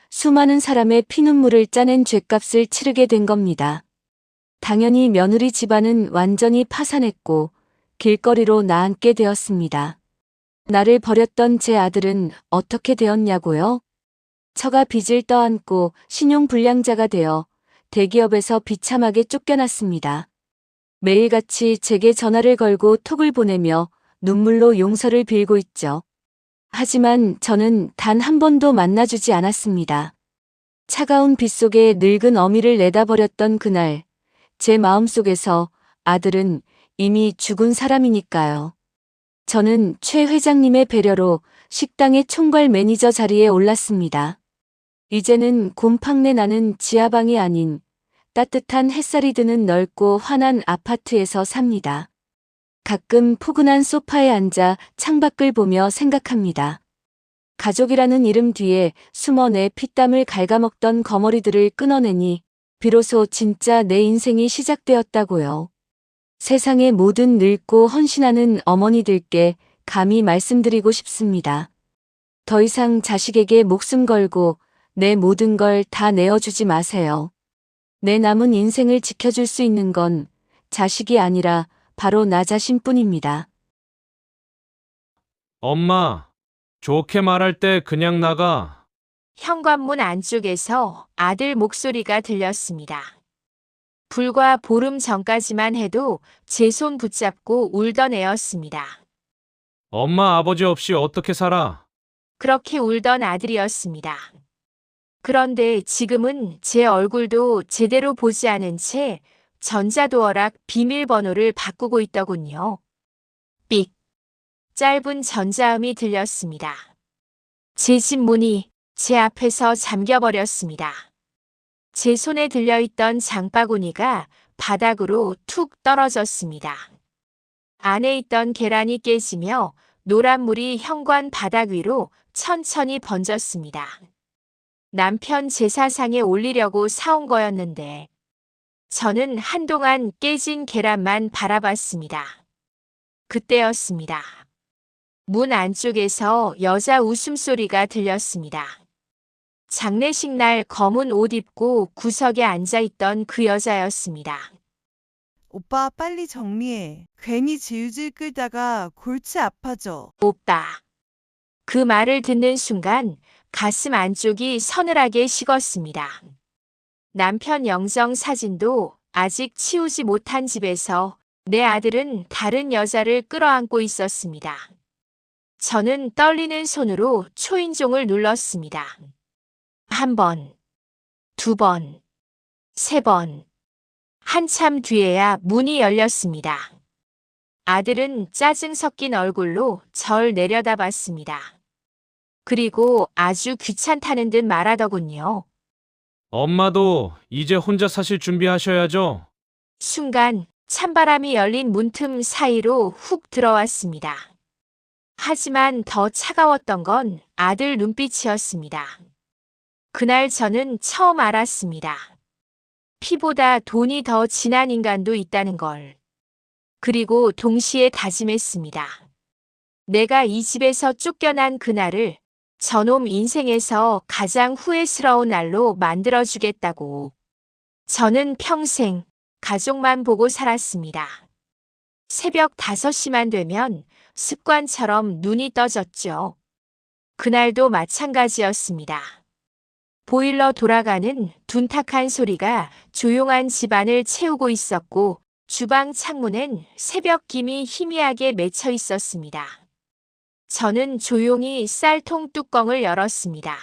[SPEAKER 3] 수많은 사람의 피눈물을 짜낸 죗값을 치르게 된 겁니다. 당연히 며느리 집안은 완전히 파산했고 길거리로 나앉게 되었습니다. 나를 버렸던 제 아들은 어떻게 되었냐고요? 처가 빚을 떠안고 신용불량자가 되어 대기업에서 비참하게 쫓겨났습니다. 매일같이 제게 전화를 걸고 톡을 보내며 눈물로 용서를 빌고 있죠. 하지만 저는 단 한 번도 만나주지 않았습니다. 차가운 빗속에 늙은 어미를 내다버렸던 그날, 제 마음속에서 아들은 이미 죽은 사람이니까요. 저는 최 회장님의 배려로 식당의 총괄 매니저 자리에 올랐습니다. 이제는 곰팡내 나는 지하방이 아닌 따뜻한 햇살이 드는 넓고 환한 아파트에서 삽니다. 가끔 포근한 소파에 앉아 창밖을 보며 생각합니다. 가족이라는 이름 뒤에 숨어 내 피땀을 갉아먹던 거머리들을 끊어내니 비로소 진짜 내 인생이 시작되었다고요. 세상의 모든 늙고 헌신하는 어머니들께 감히 말씀드리고 싶습니다. 더 이상 자식에게 목숨 걸고 내 모든 걸 다 내어주지 마세요. 내 남은 인생을 지켜줄 수 있는 건 자식이 아니라 바로 나 자신뿐입니다.
[SPEAKER 2] 엄마, 좋게 말할 때 그냥 나가.
[SPEAKER 7] 현관문 안쪽에서 아들 목소리가 들렸습니다. 불과 보름 전까지만 해도 제 손 붙잡고 울던 애였습니다.
[SPEAKER 2] 엄마 아버지 없이 어떻게 살아?
[SPEAKER 7] 그렇게 울던 아들이었습니다. 그런데 지금은 제 얼굴도 제대로 보지 않은 채 전자도어락 비밀번호를 바꾸고 있더군요. 삑. 짧은 전자음이 들렸습니다. 제 집 문이 제 앞에서 잠겨버렸습니다. 제 손에 들려있던 장바구니가 바닥으로 툭 떨어졌습니다. 안에 있던 계란이 깨지며 노란 물이 현관 바닥 위로 천천히 번졌습니다. 남편 제사상에 올리려고 사온 거였는데 저는 한동안 깨진 계란만 바라봤습니다. 그때였습니다. 문 안쪽에서 여자 웃음소리가 들렸습니다. 장례식 날 검은 옷 입고 구석에 앉아있던 그 여자였습니다.
[SPEAKER 10] 오빠 빨리 정리해. 괜히 질질 끌다가 골치 아파져.
[SPEAKER 7] 오빠. 그 말을 듣는 순간 가슴 안쪽이 서늘하게 식었습니다. 남편 영정 사진도 아직 치우지 못한 집에서 내 아들은 다른 여자를 끌어안고 있었습니다. 저는 떨리는 손으로 초인종을 눌렀습니다. 1번, 2번, 3번. 한참 뒤에야 문이 열렸습니다. 아들은 짜증 섞인 얼굴로 절 내려다봤습니다. 그리고 아주 귀찮다는 듯 말하더군요.
[SPEAKER 2] 엄마도 이제 혼자 사실 준비하셔야죠.
[SPEAKER 7] 순간 찬바람이 열린 문틈 사이로 훅 들어왔습니다. 하지만 더 차가웠던 건 아들 눈빛이었습니다. 그날 저는 처음 알았습니다. 피보다 돈이 더 진한 인간도 있다는 걸. 그리고 동시에 다짐했습니다. 내가 이 집에서 쫓겨난 그날을 저놈 인생에서 가장 후회스러운 날로 만들어주겠다고. 저는 평생 가족만 보고 살았습니다. 새벽 5시만 되면 습관처럼 눈이 떠졌죠. 그날도 마찬가지였습니다. 보일러 돌아가는 둔탁한 소리가 조용한 집안을 채우고 있었고 주방 창문엔 새벽 김이 희미하게 맺혀 있었습니다. 저는 조용히 쌀통 뚜껑을 열었습니다.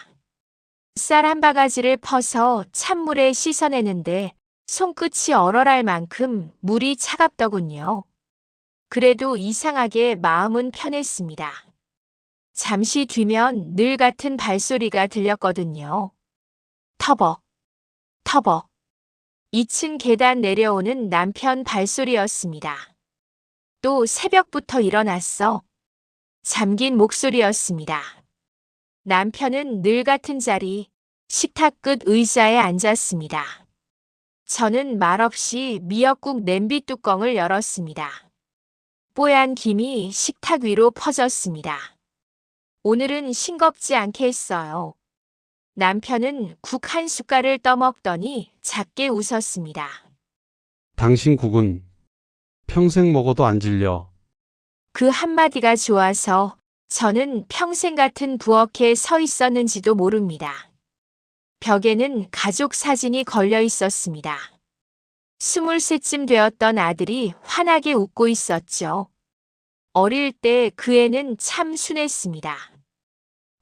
[SPEAKER 7] 쌀 한 바가지를 퍼서 찬물에 씻어내는데 손끝이 얼얼할 만큼 물이 차갑더군요. 그래도 이상하게 마음은 편했습니다. 잠시 뒤면 늘 같은 발소리가 들렸거든요. 터벅, 터벅. 2층 계단 내려오는 남편 발소리였습니다. 또 새벽부터 일어났어. 잠긴 목소리였습니다. 남편은 늘 같은 자리, 식탁 끝 의자에 앉았습니다. 저는 말없이 미역국 냄비 뚜껑을 열었습니다. 뽀얀 김이 식탁 위로 퍼졌습니다. 오늘은 싱겁지 않게 했어요. 남편은 국 한 숟갈을 떠먹더니 작게 웃었습니다.
[SPEAKER 11] 당신 국은 평생 먹어도 안 질려.
[SPEAKER 7] 그 한마디가 좋아서 저는 평생 같은 부엌에 서 있었는지도 모릅니다. 벽에는 가족 사진이 걸려 있었습니다. 23쯤 되었던 아들이 환하게 웃고 있었죠. 어릴 때 그 애는 참 순했습니다.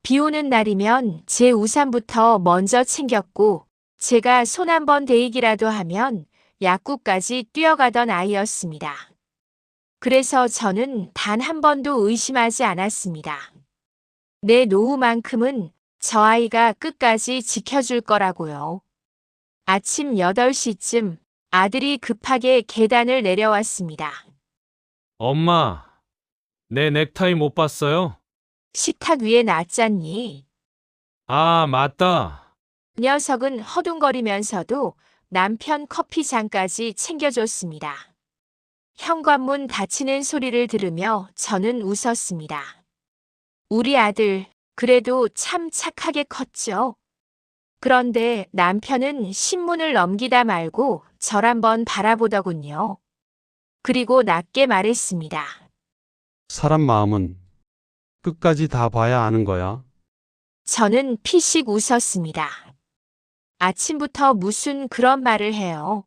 [SPEAKER 7] 비 오는 날이면 제 우산부터 먼저 챙겼고 제가 손 한 번 데이기라도 하면 약국까지 뛰어가던 아이였습니다. 그래서 저는 단 한 번도 의심하지 않았습니다. 내 노후만큼은 저 아이가 끝까지 지켜줄 거라고요. 아침 8시쯤 아들이 급하게 계단을 내려왔습니다.
[SPEAKER 2] 엄마, 내 넥타이 못 봤어요?
[SPEAKER 7] 식탁 위에 놨잖니.
[SPEAKER 2] 아, 맞다.
[SPEAKER 7] 녀석은 허둥거리면서도 남편 커피 잔까지 챙겨줬습니다. 현관문 닫히는 소리를 들으며 저는 웃었습니다. 우리 아들, 그래도 참 착하게 컸죠. 그런데 남편은 신문을 넘기다 말고 절 한번 바라보더군요. 그리고 낮게 말했습니다.
[SPEAKER 11] 사람 마음은 끝까지 다 봐야 아는 거야.
[SPEAKER 7] 저는 피식 웃었습니다. 아침부터 무슨 그런 말을 해요.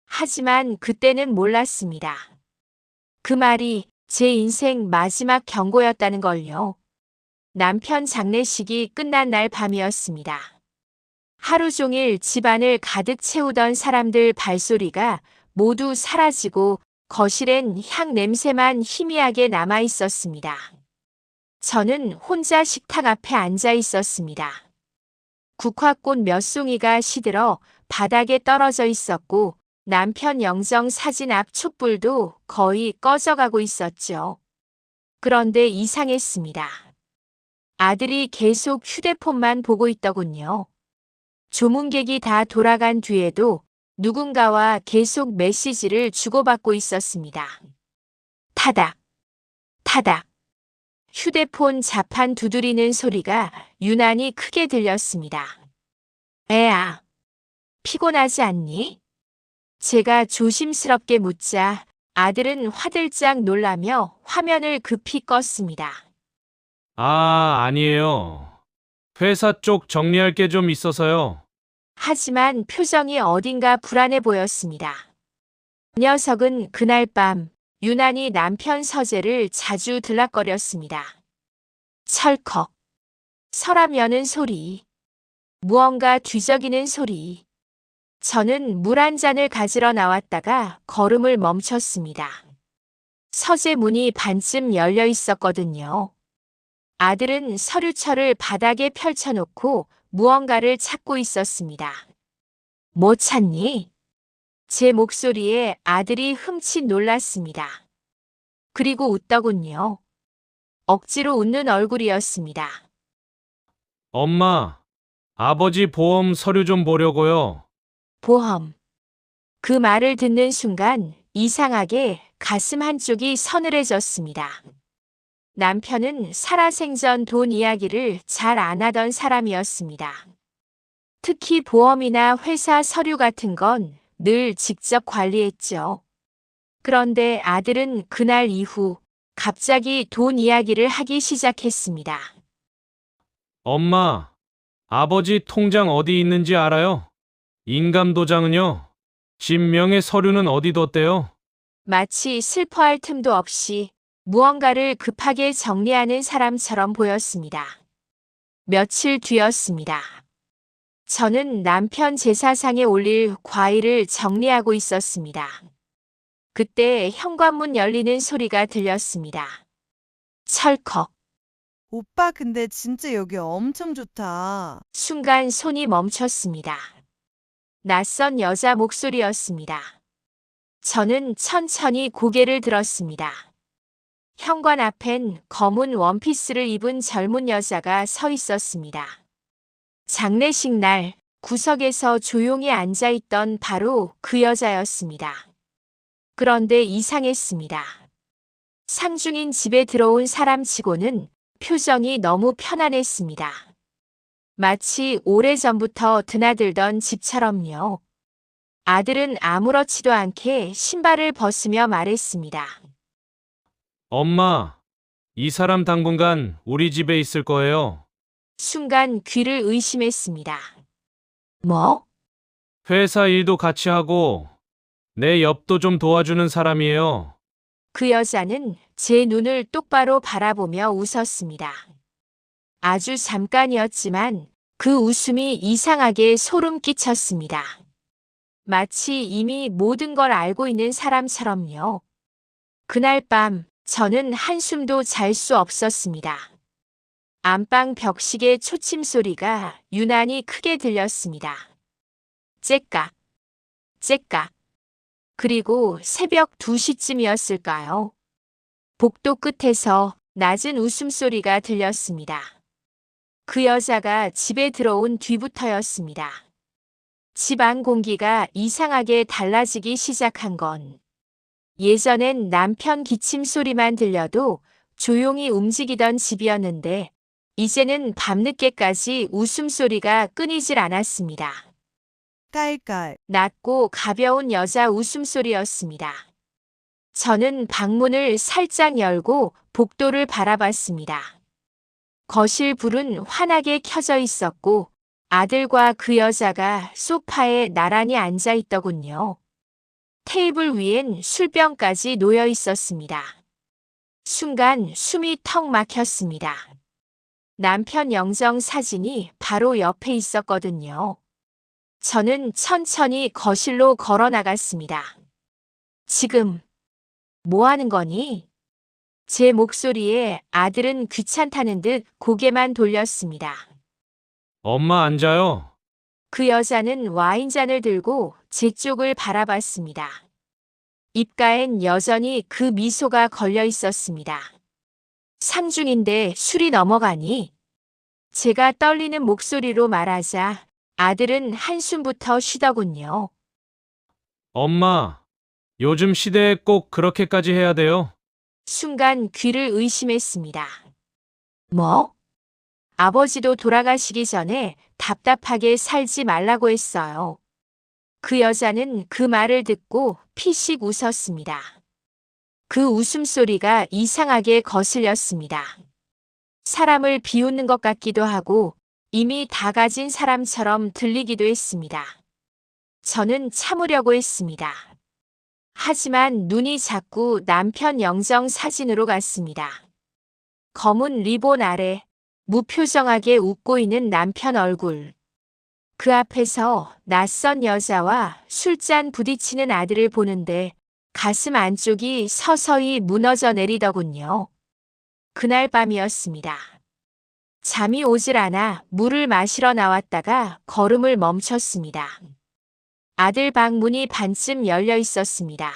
[SPEAKER 7] 하지만 그때는 몰랐습니다. 그 말이 제 인생 마지막 경고였다는 걸요. 남편 장례식이 끝난 날 밤이었습니다. 하루 종일 집안을 가득 채우던 사람들 발소리가 모두 사라지고 거실엔 향 냄새만 희미하게 남아 있었습니다. 저는 혼자 식탁 앞에 앉아 있었습니다. 국화꽃 몇 송이가 시들어 바닥에 떨어져 있었고 남편 영정 사진 앞 촛불도 거의 꺼져가고 있었죠. 그런데 이상했습니다. 아들이 계속 휴대폰만 보고 있더군요. 조문객이 다 돌아간 뒤에도 누군가와 계속 메시지를 주고받고 있었습니다. 타닥, 타닥. 휴대폰 자판 두드리는 소리가 유난히 크게 들렸습니다. 애야, 피곤하지 않니? 제가 조심스럽게 묻자 아들은 화들짝 놀라며 화면을 급히 껐습니다.
[SPEAKER 2] 아니에요. 회사 쪽 정리할 게 좀 있어서요.
[SPEAKER 7] 하지만 표정이 어딘가 불안해 보였습니다. 녀석은 그날 밤 유난히 남편 서재를 자주 들락거렸습니다. 철컥, 서랍 여는 소리, 무언가 뒤적이는 소리. 저는 물 한 잔을 가지러 나왔다가 걸음을 멈췄습니다. 서재 문이 반쯤 열려 있었거든요. 아들은 서류철을 바닥에 펼쳐놓고 무언가를 찾고 있었습니다. 뭐 찾니? 제 목소리에 아들이 흠칫 놀랐습니다. 그리고 웃더군요. 억지로 웃는 얼굴이었습니다.
[SPEAKER 2] 엄마, 아버지 보험 서류 좀 보려고요.
[SPEAKER 7] 보험. 그 말을 듣는 순간 이상하게 가슴 한쪽이 서늘해졌습니다. 남편은 살아생전 돈 이야기를 잘 안 하던 사람이었습니다. 특히 보험이나 회사 서류 같은 건 늘 직접 관리했죠. 그런데 아들은 그날 이후 갑자기 돈 이야기를 하기 시작했습니다.
[SPEAKER 2] 엄마, 아버지 통장 어디 있는지 알아요? 인감도장은요? 집 명의 서류는 어디 뒀대요?
[SPEAKER 7] 마치 슬퍼할 틈도 없이 무언가를 급하게 정리하는 사람처럼 보였습니다. 며칠 뒤였습니다. 저는 남편 제사상에 올릴 과일을 정리하고 있었습니다. 그때 현관문 열리는 소리가 들렸습니다. 철컥.
[SPEAKER 10] 오빠 근데 진짜 여기 엄청 좋다.
[SPEAKER 7] 순간 손이 멈췄습니다. 낯선 여자 목소리였습니다. 저는 천천히 고개를 들었습니다. 현관 앞엔 검은 원피스를 입은 젊은 여자가 서 있었습니다. 장례식 날 구석에서 조용히 앉아있던 바로 그 여자였습니다. 그런데 이상했습니다. 상중인 집에 들어온 사람치고는 표정이 너무 편안했습니다. 마치 오래전부터 드나들던 집처럼요. 아들은 아무렇지도 않게 신발을 벗으며 말했습니다.
[SPEAKER 2] 엄마, 이 사람 당분간 우리 집에 있을 거예요.
[SPEAKER 7] 순간 귀를 의심했습니다. 뭐?
[SPEAKER 2] 회사 일도 같이 하고 내 옆도 좀 도와주는 사람이에요.
[SPEAKER 7] 그 여자는 제 눈을 똑바로 바라보며 웃었습니다. 아주 잠깐이었지만 그 웃음이 이상하게 소름 끼쳤습니다. 마치 이미 모든 걸 알고 있는 사람처럼요. 그날 밤 저는 한숨도 잘 수 없었습니다. 안방 벽시계 초침 소리가 유난히 크게 들렸습니다. 째깍, 째깍. 그리고 새벽 2시쯤이었을까요? 복도 끝에서 낮은 웃음소리가 들렸습니다. 그 여자가 집에 들어온 뒤부터였습니다. 집 안 공기가 이상하게 달라지기 시작한 건 예전엔 남편 기침 소리만 들려도 조용히 움직이던 집이었는데 이제는 밤늦게까지 웃음소리가 끊이질 않았습니다.
[SPEAKER 10] 깔깔.
[SPEAKER 7] 낮고 가벼운 여자 웃음소리였습니다. 저는 방문을 살짝 열고 복도를 바라봤습니다. 거실 불은 환하게 켜져 있었고 아들과 그 여자가 소파에 나란히 앉아 있더군요. 테이블 위엔 술병까지 놓여 있었습니다. 순간 숨이 턱 막혔습니다. 남편 영정 사진이 바로 옆에 있었거든요. 저는 천천히 거실로 걸어 나갔습니다. 지금 뭐 하는 거니? 제 목소리에 아들은 귀찮다는 듯 고개만 돌렸습니다.
[SPEAKER 2] 엄마 앉아요.
[SPEAKER 7] 그 여자는 와인잔을 들고 제 쪽을 바라봤습니다. 입가엔 여전히 그 미소가 걸려 있었습니다. 상중인데 술이 넘어가니? 제가 떨리는 목소리로 말하자 아들은 한숨부터 쉬더군요.
[SPEAKER 2] 엄마, 요즘 시대에 꼭 그렇게까지 해야 돼요?
[SPEAKER 7] 순간 귀를 의심했습니다. 뭐? 아버지도 돌아가시기 전에 답답하게 살지 말라고 했어요. 그 여자는 그 말을 듣고 피식 웃었습니다. 그 웃음소리가 이상하게 거슬렸습니다. 사람을 비웃는 것 같기도 하고 이미 다 가진 사람처럼 들리기도 했습니다. 저는 참으려고 했습니다. 하지만 눈이 자꾸 남편 영정 사진으로 갔습니다. 검은 리본 아래 무표정하게 웃고 있는 남편 얼굴. 그 앞에서 낯선 여자와 술잔 부딪히는 아들을 보는데 가슴 안쪽이 서서히 무너져 내리더군요. 그날 밤이었습니다. 잠이 오질 않아 물을 마시러 나왔다가 걸음을 멈췄습니다. 아들 방 문이 반쯤 열려 있었습니다.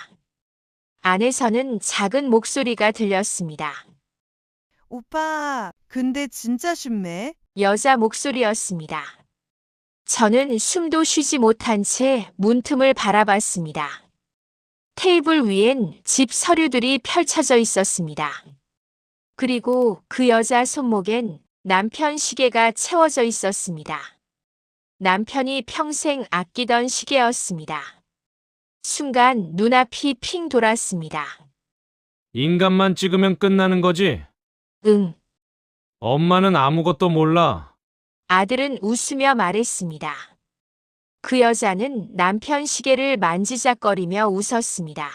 [SPEAKER 7] 안에서는 작은 목소리가 들렸습니다.
[SPEAKER 10] 오빠, 근데 진짜 쉽네.
[SPEAKER 7] 여자 목소리였습니다. 저는 숨도 쉬지 못한 채 문틈을 바라봤습니다. 테이블 위엔 집 서류들이 펼쳐져 있었습니다. 그리고 그 여자 손목엔 남편 시계가 채워져 있었습니다. 남편이 평생 아끼던 시계였습니다. 순간 눈앞이 핑 돌았습니다.
[SPEAKER 2] 인간만 찍으면 끝나는 거지?
[SPEAKER 7] 응.
[SPEAKER 2] 엄마는 아무것도 몰라.
[SPEAKER 7] 아들은 웃으며 말했습니다. 그 여자는 남편 시계를 만지작거리며 웃었습니다.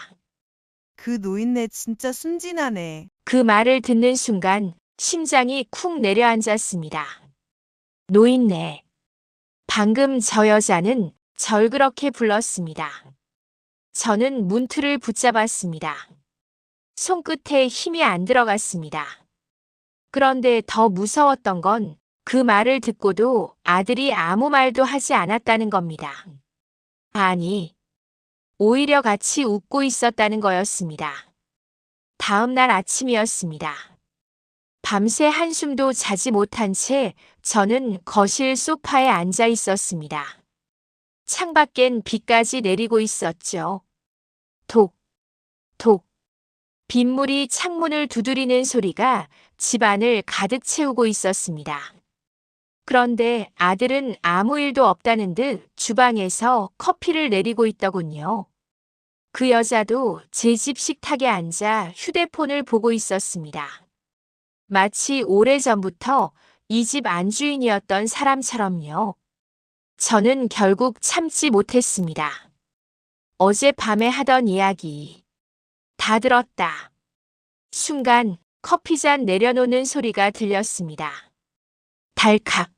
[SPEAKER 10] 그 노인네 진짜 순진하네.
[SPEAKER 7] 그 말을 듣는 순간 심장이 쿵 내려앉았습니다. 노인네. 방금 저 여자는 절 그렇게 불렀습니다. 저는 문틀을 붙잡았습니다. 손끝에 힘이 안 들어갔습니다. 그런데 더 무서웠던 건 그 말을 듣고도 아들이 아무 말도 하지 않았다는 겁니다. 아니, 오히려 같이 웃고 있었다는 거였습니다. 다음 날 아침이었습니다. 밤새 한숨도 자지 못한 채 저는 거실 소파에 앉아 있었습니다. 창밖엔 비까지 내리고 있었죠. 톡, 톡. 빗물이 창문을 두드리는 소리가 집안을 가득 채우고 있었습니다. 그런데 아들은 아무 일도 없다는 듯 주방에서 커피를 내리고 있더군요. 그 여자도 제 집 식탁에 앉아 휴대폰을 보고 있었습니다. 마치 오래전부터 이 집 안주인이었던 사람처럼요. 저는 결국 참지 못했습니다. 어젯밤에 하던 이야기 다 들었다. 순간 커피잔 내려놓는 소리가 들렸습니다. 달칵.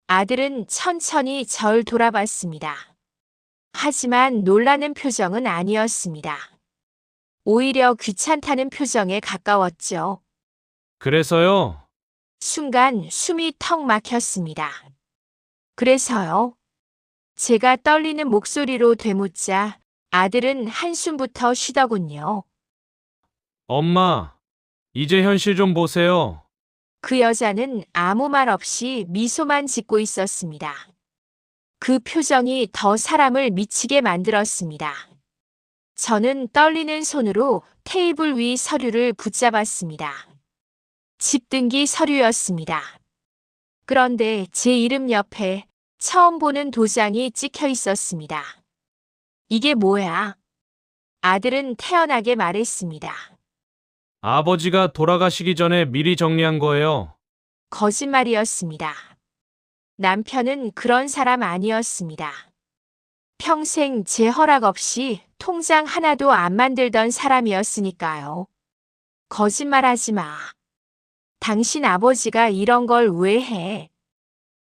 [SPEAKER 7] 아들은 천천히 절 돌아봤습니다. 하지만 놀라는 표정은 아니었습니다. 오히려 귀찮다는 표정에 가까웠죠.
[SPEAKER 2] 그래서요?
[SPEAKER 7] 순간 숨이 턱 막혔습니다. 그래서요? 제가 떨리는 목소리로 되묻자 아들은 한숨부터 쉬더군요.
[SPEAKER 2] 엄마, 이제 현실 좀 보세요.
[SPEAKER 7] 그 여자는 아무 말 없이 미소만 짓고 있었습니다. 그 표정이 더 사람을 미치게 만들었습니다. 저는 떨리는 손으로 테이블 위 서류를 붙잡았습니다. 집등기 서류였습니다. 그런데 제 이름 옆에 처음 보는 도장이 찍혀 있었습니다. 이게 뭐야? 아들은 태연하게 말했습니다.
[SPEAKER 2] 아버지가 돌아가시기 전에 미리 정리한 거예요.
[SPEAKER 7] 거짓말이었습니다. 남편은 그런 사람 아니었습니다. 평생 제 허락 없이 통장 하나도 안 만들던 사람이었으니까요. 거짓말하지 마. 당신 아버지가 이런 걸 왜 해?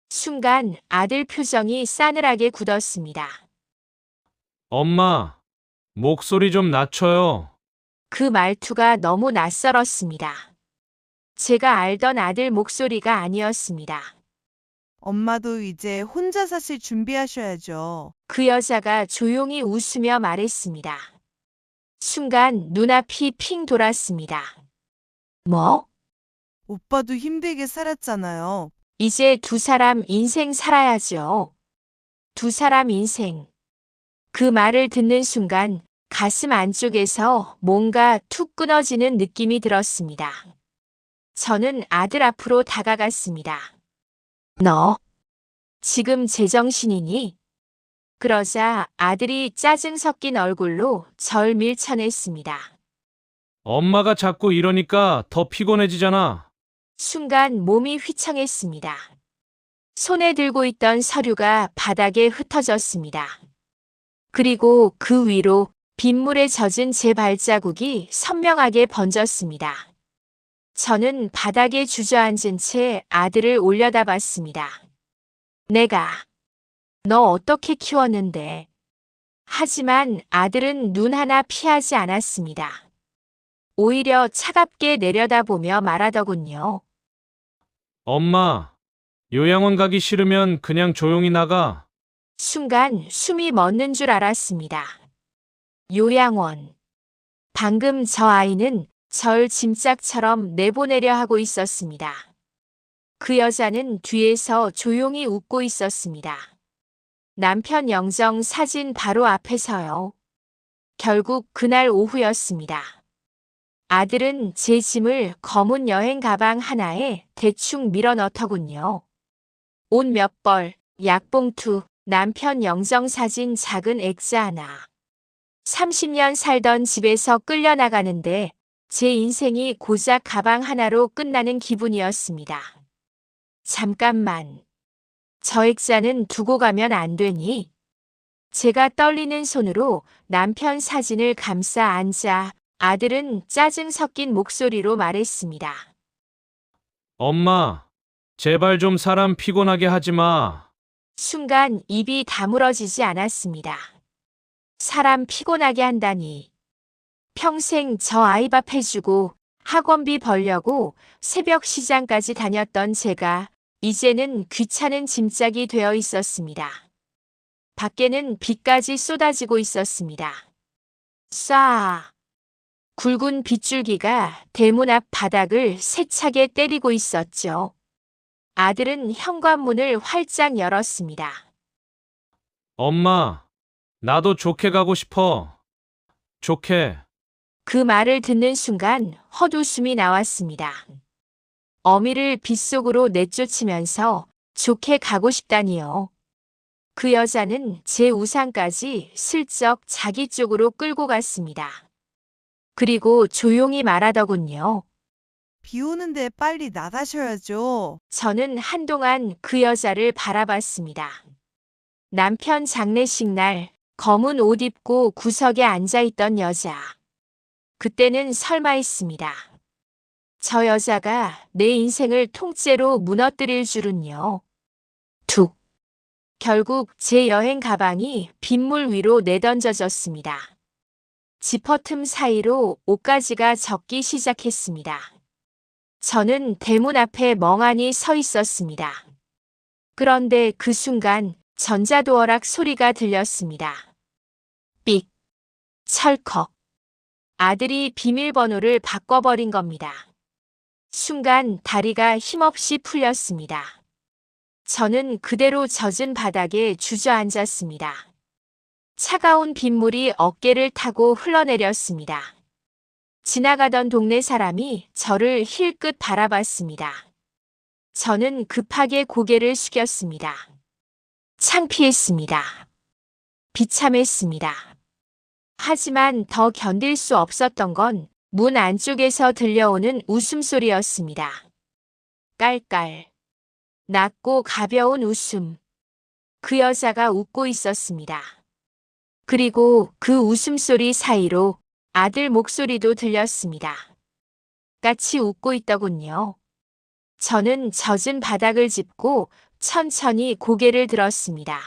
[SPEAKER 7] 순간 아들 표정이 싸늘하게 굳었습니다.
[SPEAKER 2] 엄마, 목소리 좀 낮춰요.
[SPEAKER 7] 그 말투가 너무 낯설었습니다. 제가 알던 아들 목소리가 아니었습니다.
[SPEAKER 10] 엄마도 이제 혼자 사실 준비하셔야죠.
[SPEAKER 7] 그 여자가 조용히 웃으며 말했습니다. 순간 눈앞이 핑 돌았습니다. 뭐?
[SPEAKER 10] 오빠도 힘들게 살았잖아요.
[SPEAKER 7] 이제 두 사람 인생 살아야죠. 두 사람 인생. 그 말을 듣는 순간 가슴 안쪽에서 뭔가 툭 끊어지는 느낌이 들었습니다. 저는 아들 앞으로 다가갔습니다. 너 지금 제정신이니? 그러자 아들이 짜증 섞인 얼굴로 절 밀쳐냈습니다.
[SPEAKER 2] 엄마가 자꾸 이러니까 더 피곤해지잖아.
[SPEAKER 7] 순간 몸이 휘청했습니다. 손에 들고 있던 서류가 바닥에 흩어졌습니다. 그리고 그 위로 빗물에 젖은 제 발자국이 선명하게 번졌습니다. 저는 바닥에 주저앉은 채 아들을 올려다봤습니다. 내가 너 어떻게 키웠는데? 하지만 아들은 눈 하나 피하지 않았습니다. 오히려 차갑게 내려다보며 말하더군요.
[SPEAKER 2] 엄마, 요양원 가기 싫으면 그냥 조용히 나가.
[SPEAKER 7] 순간 숨이 멎는 줄 알았습니다. 요양원. 방금 저 아이는 절 짐짝처럼 내보내려 하고 있었습니다. 그 여자는 뒤에서 조용히 웃고 있었습니다. 남편 영정 사진 바로 앞에서요. 결국 그날 오후였습니다. 아들은 제 짐을 검은 여행 가방 하나에 대충 밀어 넣더군요. 옷 몇 벌, 약봉투, 남편 영정 사진 작은 액자 하나. 30년 살던 집에서 끌려나가는데 제 인생이 고작 가방 하나로 끝나는 기분이었습니다. 잠깐만. 저 액자는 두고 가면 안 되니? 제가 떨리는 손으로 남편 사진을 감싸 앉아 아들은 짜증 섞인 목소리로 말했습니다.
[SPEAKER 2] 엄마, 제발 좀 사람 피곤하게 하지 마.
[SPEAKER 7] 순간 입이 다물어지지 않았습니다. 사람 피곤하게 한다니. 평생 저 아이 밥 해주고 학원비 벌려고 새벽 시장까지 다녔던 제가 이제는 귀찮은 짐짝이 되어 있었습니다. 밖에는 비까지 쏟아지고 있었습니다. 쏴! 굵은 빗줄기가 대문 앞 바닥을 세차게 때리고 있었죠. 아들은 현관문을 활짝 열었습니다.
[SPEAKER 2] 엄마, 나도 좋게 가고 싶어. 좋게.
[SPEAKER 7] 그 말을 듣는 순간 헛웃음이 나왔습니다. 어미를 빗속으로 내쫓으면서 좋게 가고 싶다니요. 그 여자는 제 우산까지 슬쩍 자기 쪽으로 끌고 갔습니다. 그리고 조용히 말하더군요.
[SPEAKER 10] 비 오는데 빨리 나가셔야죠.
[SPEAKER 7] 저는 한동안 그 여자를 바라봤습니다. 남편 장례식 날 검은 옷 입고 구석에 앉아있던 여자. 그때는 설마 했습니다. 저 여자가 내 인생을 통째로 무너뜨릴 줄은요. 툭. 결국 제 여행 가방이 빗물 위로 내던져졌습니다. 지퍼 틈 사이로 옷가지가 젖기 시작했습니다. 저는 대문 앞에 멍하니 서 있었습니다. 그런데 그 순간 전자도어락 소리가 들렸습니다. 삑. 철컥. 아들이 비밀번호를 바꿔버린 겁니다. 순간 다리가 힘없이 풀렸습니다. 저는 그대로 젖은 바닥에 주저앉았습니다. 차가운 빗물이 어깨를 타고 흘러내렸습니다. 지나가던 동네 사람이 저를 힐끗 바라봤습니다. 저는 급하게 고개를 숙였습니다. 창피했습니다. 비참했습니다. 하지만 더 견딜 수 없었던 건 문 안쪽에서 들려오는 웃음소리였습니다. 깔깔. 낮고 가벼운 웃음. 그 여자가 웃고 있었습니다. 그리고 그 웃음소리 사이로 아들 목소리도 들렸습니다. 같이 웃고 있더군요. 저는 젖은 바닥을 짚고 천천히 고개를 들었습니다.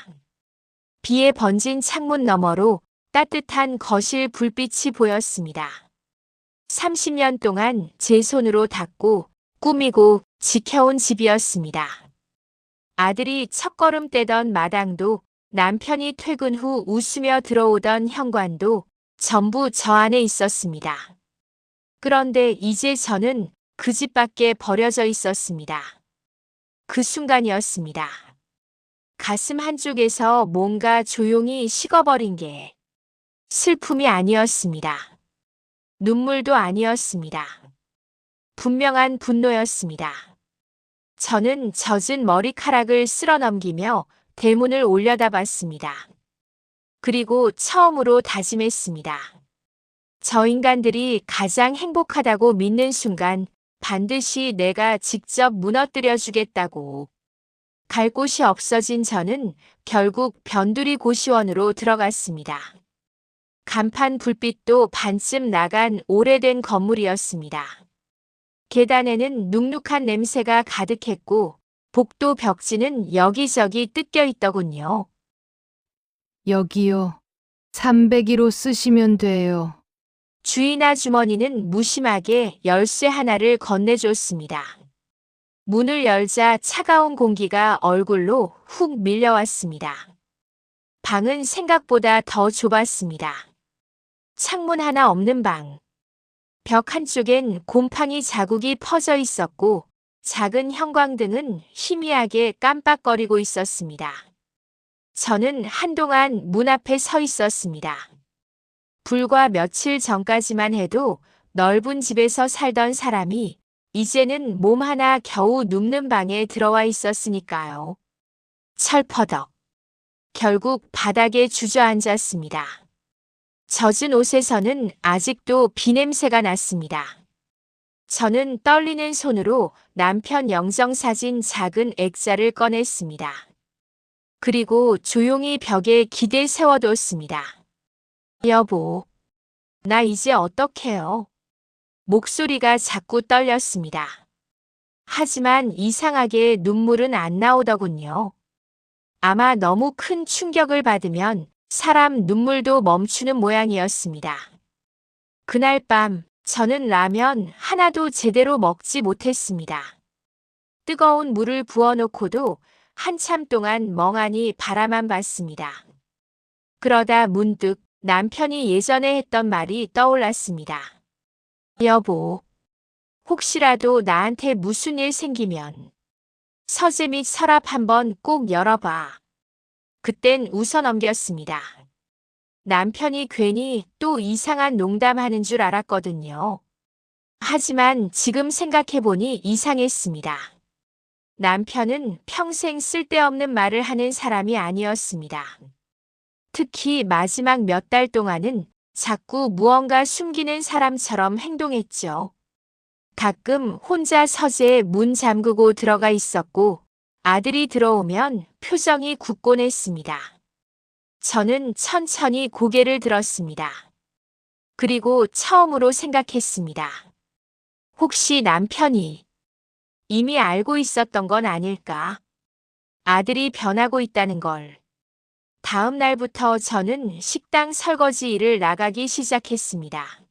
[SPEAKER 7] 비에 번진 창문 너머로 따뜻한 거실 불빛이 보였습니다. 30년 동안 제 손으로 닦고 꾸미고 지켜온 집이었습니다. 아들이 첫걸음 떼던 마당도 남편이 퇴근 후 웃으며 들어오던 현관도 전부 저 안에 있었습니다. 그런데 이제 저는 그 집 밖에 버려져 있었습니다. 그 순간이었습니다. 가슴 한쪽에서 뭔가 조용히 식어버린 게 슬픔이 아니었습니다. 눈물도 아니었습니다. 분명한 분노였습니다. 저는 젖은 머리카락을 쓸어넘기며 대문을 올려다봤습니다. 그리고 처음으로 다짐했습니다. 저 인간들이 가장 행복하다고 믿는 순간 반드시 내가 직접 무너뜨려 주겠다고. 갈 곳이 없어진 저는 결국 변두리 고시원으로 들어갔습니다. 간판 불빛도 반쯤 나간 오래된 건물이었습니다. 계단에는 눅눅한 냄새가 가득했고 복도 벽지는 여기저기 뜯겨 있더군요.
[SPEAKER 12] 여기요. 302로 쓰시면 돼요.
[SPEAKER 7] 주인 아주머니는 무심하게 열쇠 하나를 건네줬습니다. 문을 열자 차가운 공기가 얼굴로 훅 밀려왔습니다. 방은 생각보다 더 좁았습니다. 창문 하나 없는 방. 벽 한쪽엔 곰팡이 자국이 퍼져 있었고 작은 형광등은 희미하게 깜빡거리고 있었습니다. 저는 한동안 문 앞에 서 있었습니다. 불과 며칠 전까지만 해도 넓은 집에서 살던 사람이 이제는 몸 하나 겨우 눕는 방에 들어와 있었으니까요. 철퍼덕. 결국 바닥에 주저앉았습니다. 젖은 옷에서는 아직도 비냄새가 났습니다. 저는 떨리는 손으로 남편 영정사진 작은 액자를 꺼냈습니다. 그리고 조용히 벽에 기대 세워뒀습니다. 여보, 나 이제 어떡해요? 목소리가 자꾸 떨렸습니다. 하지만 이상하게 눈물은 안 나오더군요. 아마 너무 큰 충격을 받으면 사람 눈물도 멈추는 모양이었습니다. 그날 밤 저는 라면 하나도 제대로 먹지 못했습니다. 뜨거운 물을 부어놓고도 한참 동안 멍하니 바라만 봤습니다. 그러다 문득 남편이 예전에 했던 말이 떠올랐습니다. 여보, 혹시라도 나한테 무슨 일 생기면 서재 및 서랍 한번 꼭 열어봐. 그땐 웃어넘겼습니다. 남편이 괜히 또 이상한 농담하는 줄 알았거든요. 하지만 지금 생각해보니 이상했습니다. 남편은 평생 쓸데없는 말을 하는 사람이 아니었습니다. 특히 마지막 몇 달 동안은 자꾸 무언가 숨기는 사람처럼 행동했죠. 가끔 혼자 서재에 문 잠그고 들어가 있었고 아들이 들어오면 표정이 굳곤 했습니다. 저는 천천히 고개를 들었습니다. 그리고 처음으로 생각했습니다. 혹시 남편이 이미 알고 있었던 건 아닐까? 아들이 변하고 있다는 걸. 다음 날부터 저는 식당 설거지 일을 나가기 시작했습니다.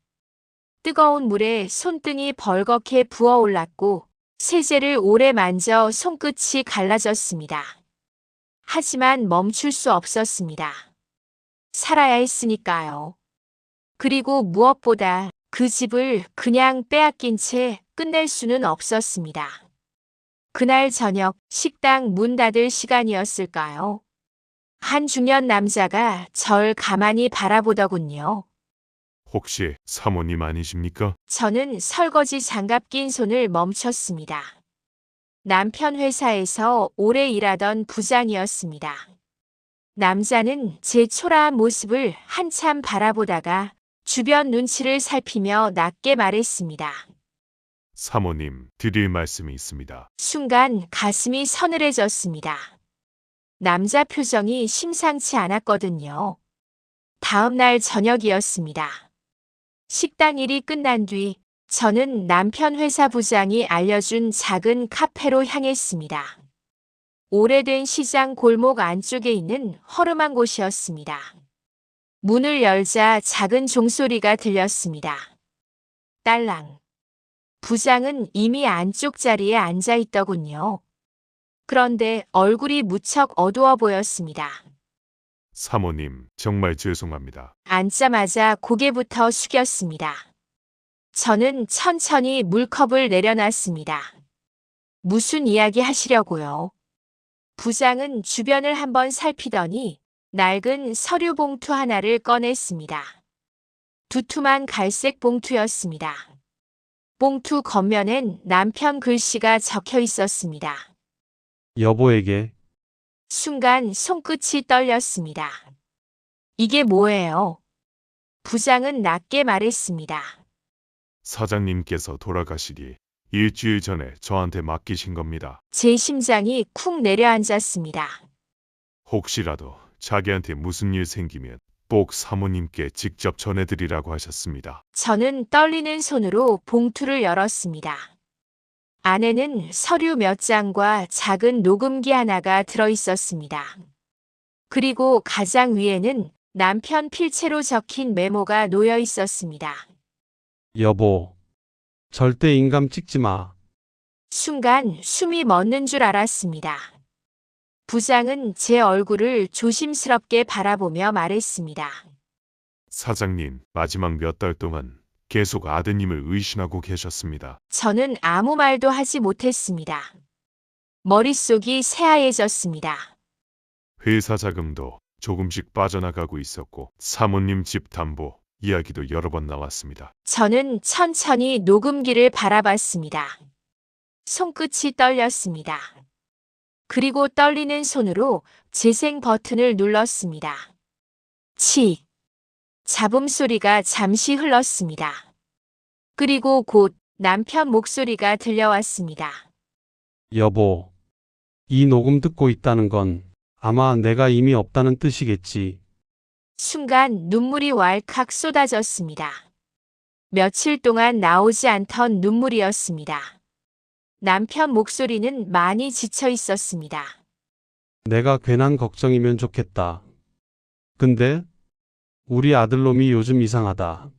[SPEAKER 7] 뜨거운 물에 손등이 벌겋게 부어올랐고 세제를 오래 만져 손끝이 갈라졌습니다. 하지만 멈출 수 없었습니다. 살아야 했으니까요. 그리고 무엇보다 그 집을 그냥 빼앗긴 채 끝낼 수는 없었습니다. 그날 저녁 식당 문 닫을 시간이었을까요? 한 중년 남자가 절 가만히 바라보더군요.
[SPEAKER 6] 혹시 사모님 아니십니까?
[SPEAKER 7] 저는 설거지 장갑 낀 손을 멈췄습니다. 남편 회사에서 오래 일하던 부장이었습니다. 남자는 제 초라한 모습을 한참 바라보다가 주변 눈치를 살피며 낮게 말했습니다.
[SPEAKER 6] 사모님, 드릴 말씀이 있습니다.
[SPEAKER 7] 순간 가슴이 서늘해졌습니다. 남자 표정이 심상치 않았거든요. 다음 날 저녁이었습니다. 식당 일이 끝난 뒤 저는 남편 회사 부장이 알려준 작은 카페로 향했습니다. 오래된 시장 골목 안쪽에 있는 허름한 곳이었습니다. 문을 열자 작은 종소리가 들렸습니다. 딸랑. 부장은 이미 안쪽 자리에 앉아 있더군요. 그런데 얼굴이 무척 어두워 보였습니다.
[SPEAKER 6] 사모님, 정말 죄송합니다.
[SPEAKER 7] 앉자마자 고개부터 숙였습니다. 저는 천천히 물컵을 내려놨습니다. 무슨 이야기 하시려고요? 부장은 주변을 한번 살피더니 낡은 서류 봉투 하나를 꺼냈습니다. 두툼한 갈색 봉투였습니다. 봉투 겉면엔 남편 글씨가 적혀 있었습니다.
[SPEAKER 11] 여보에게
[SPEAKER 7] 순간 손끝이 떨렸습니다. 이게 뭐예요? 부장은 낮게 말했습니다.
[SPEAKER 6] 사장님께서 돌아가시기 일주일 전에 저한테 맡기신 겁니다.
[SPEAKER 7] 제 심장이 쿵 내려앉았습니다.
[SPEAKER 6] 혹시라도 자기한테 무슨 일 생기면 꼭 사모님께 직접 전해드리라고 하셨습니다.
[SPEAKER 7] 저는 떨리는 손으로 봉투를 열었습니다. 안에는 서류 몇 장과 작은 녹음기 하나가 들어있었습니다. 그리고 가장 위에는 남편 필체로 적힌 메모가 놓여 있었습니다.
[SPEAKER 11] 여보, 절대 인감 찍지 마.
[SPEAKER 7] 순간 숨이 멎는 줄 알았습니다. 부장은 제 얼굴을 조심스럽게 바라보며 말했습니다.
[SPEAKER 6] 사장님, 마지막 몇 달 동안 계속 아드님을 의심하고 계셨습니다.
[SPEAKER 7] 저는 아무 말도 하지 못했습니다. 머릿속이 새하얘졌습니다.
[SPEAKER 6] 회사 자금도 조금씩 빠져나가고 있었고 사모님 집 담보 이야기도 여러 번 나왔습니다.
[SPEAKER 7] 저는 천천히 녹음기를 바라봤습니다. 손끝이 떨렸습니다. 그리고 떨리는 손으로 재생 버튼을 눌렀습니다. 치. 잡음 소리가 잠시 흘렀습니다. 그리고 곧 남편 목소리가 들려왔습니다.
[SPEAKER 11] 여보, 이 녹음 듣고 있다는 건 아마 내가 이미 없다는 뜻이겠지.
[SPEAKER 7] 순간 눈물이 왈칵 쏟아졌습니다. 며칠 동안 나오지 않던 눈물이었습니다. 남편 목소리는 많이 지쳐 있었습니다.
[SPEAKER 11] 내가 괜한 걱정이면 좋겠다. 근데 우리 아들놈이 요즘 이상하다.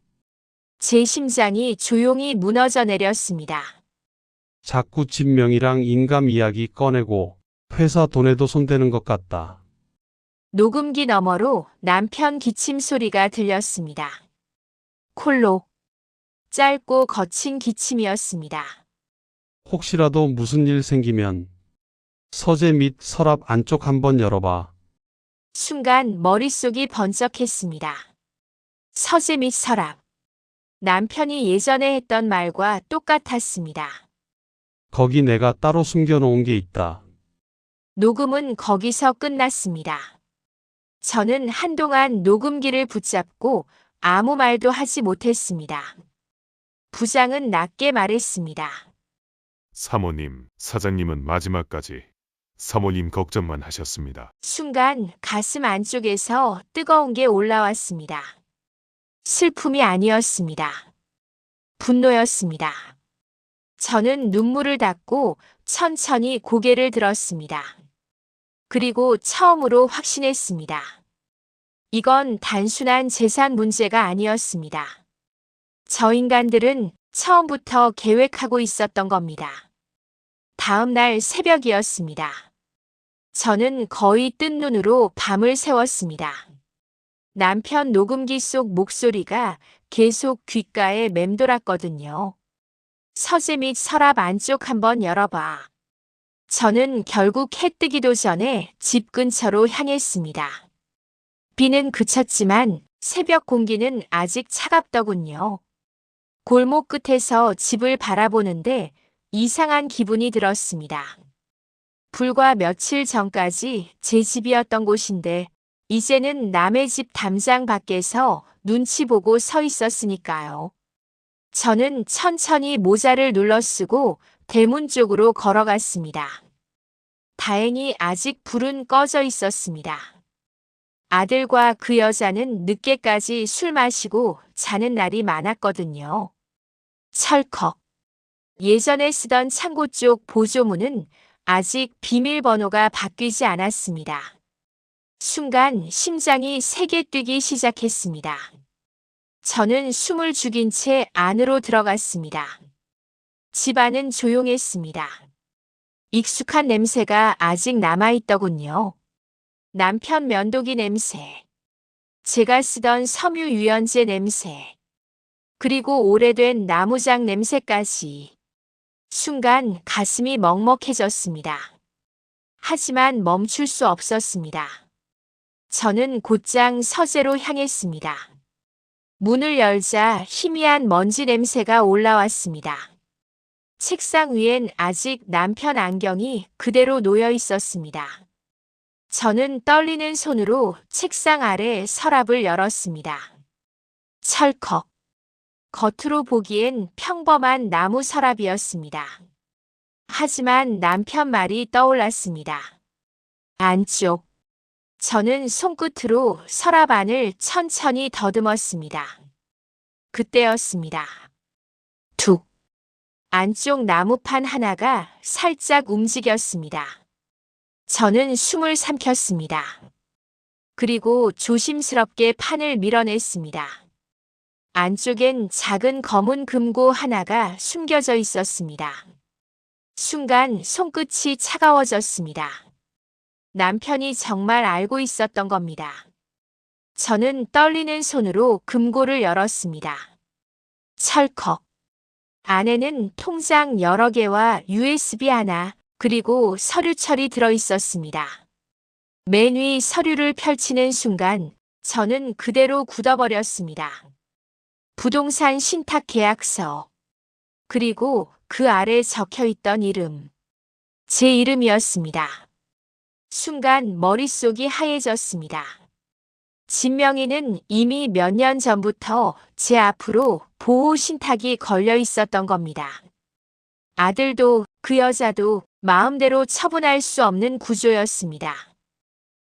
[SPEAKER 7] 제 심장이 조용히 무너져 내렸습니다.
[SPEAKER 11] 자꾸 집 명의랑 인감 이야기 꺼내고 회사 돈에도 손대는 것 같다.
[SPEAKER 7] 녹음기 너머로 남편 기침 소리가 들렸습니다. 콜로. 짧고 거친 기침이었습니다.
[SPEAKER 11] 혹시라도 무슨 일 생기면 서재 및 서랍 안쪽 한번 열어봐.
[SPEAKER 7] 순간 머릿속이 번쩍했습니다. 서재 및 서랍. 남편이 예전에 했던 말과 똑같았습니다.
[SPEAKER 11] 거기 내가 따로 숨겨놓은 게 있다.
[SPEAKER 7] 녹음은 거기서 끝났습니다. 저는 한동안 녹음기를 붙잡고 아무 말도 하지 못했습니다. 부장은 낮게 말했습니다.
[SPEAKER 6] 사모님, 사장님은 마지막까지 사모님 걱정만 하셨습니다.
[SPEAKER 7] 순간 가슴 안쪽에서 뜨거운 게 올라왔습니다. 슬픔이 아니었습니다. 분노였습니다. 저는 눈물을 닦고 천천히 고개를 들었습니다. 그리고 처음으로 확신했습니다. 이건 단순한 재산 문제가 아니었습니다. 저 인간들은 처음부터 계획하고 있었던 겁니다. 다음 날 새벽이었습니다. 저는 거의 뜬 눈으로 밤을 새웠습니다. 남편 녹음기 속 목소리가 계속 귓가에 맴돌았거든요. 서재 및 서랍 안쪽 한번 열어봐. 저는 결국 해 뜨기도 전에 집 근처로 향했습니다. 비는 그쳤지만 새벽 공기는 아직 차갑더군요. 골목 끝에서 집을 바라보는데 이상한 기분이 들었습니다. 불과 며칠 전까지 제 집이었던 곳인데 이제는 남의 집 담장 밖에서 눈치 보고 서 있었으니까요. 저는 천천히 모자를 눌러 쓰고 대문 쪽으로 걸어갔습니다. 다행히 아직 불은 꺼져 있었습니다. 아들과 그 여자는 늦게까지 술 마시고 자는 날이 많았거든요. 철컥. 예전에 쓰던 창고 쪽 보조문은 아직 비밀번호가 바뀌지 않았습니다. 순간 심장이 세게 뛰기 시작했습니다. 저는 숨을 죽인 채 안으로 들어갔습니다. 집안은 조용했습니다. 익숙한 냄새가 아직 남아있더군요. 남편 면도기 냄새, 제가 쓰던 섬유 유연제 냄새, 그리고 오래된 나무장 냄새까지. 순간 가슴이 먹먹해졌습니다. 하지만 멈출 수 없었습니다. 저는 곧장 서재로 향했습니다. 문을 열자 희미한 먼지 냄새가 올라왔습니다. 책상 위엔 아직 남편 안경이 그대로 놓여 있었습니다. 저는 떨리는 손으로 책상 아래 서랍을 열었습니다. 철컥. 겉으로 보기엔 평범한 나무 서랍이었습니다. 하지만 남편 말이 떠올랐습니다. 안쪽. 저는 손끝으로 서랍 안을 천천히 더듬었습니다. 그때였습니다. 툭. 안쪽 나무판 하나가 살짝 움직였습니다. 저는 숨을 삼켰습니다. 그리고 조심스럽게 판을 밀어냈습니다. 안쪽엔 작은 검은 금고 하나가 숨겨져 있었습니다. 순간 손끝이 차가워졌습니다. 남편이 정말 알고 있었던 겁니다. 저는 떨리는 손으로 금고를 열었습니다. 철컥. 안에는 통장 여러 개와 USB 하나, 그리고 서류철이 들어 있었습니다. 맨 위 서류를 펼치는 순간 저는 그대로 굳어버렸습니다. 부동산 신탁 계약서. 그리고 그 아래 적혀 있던 이름. 제 이름이었습니다. 순간 머릿속이 하얘졌습니다. 진명이는 이미 몇 년 전부터 제 앞으로 보호 신탁이 걸려 있었던 겁니다. 아들도 그 여자도 마음대로 처분할 수 없는 구조였습니다.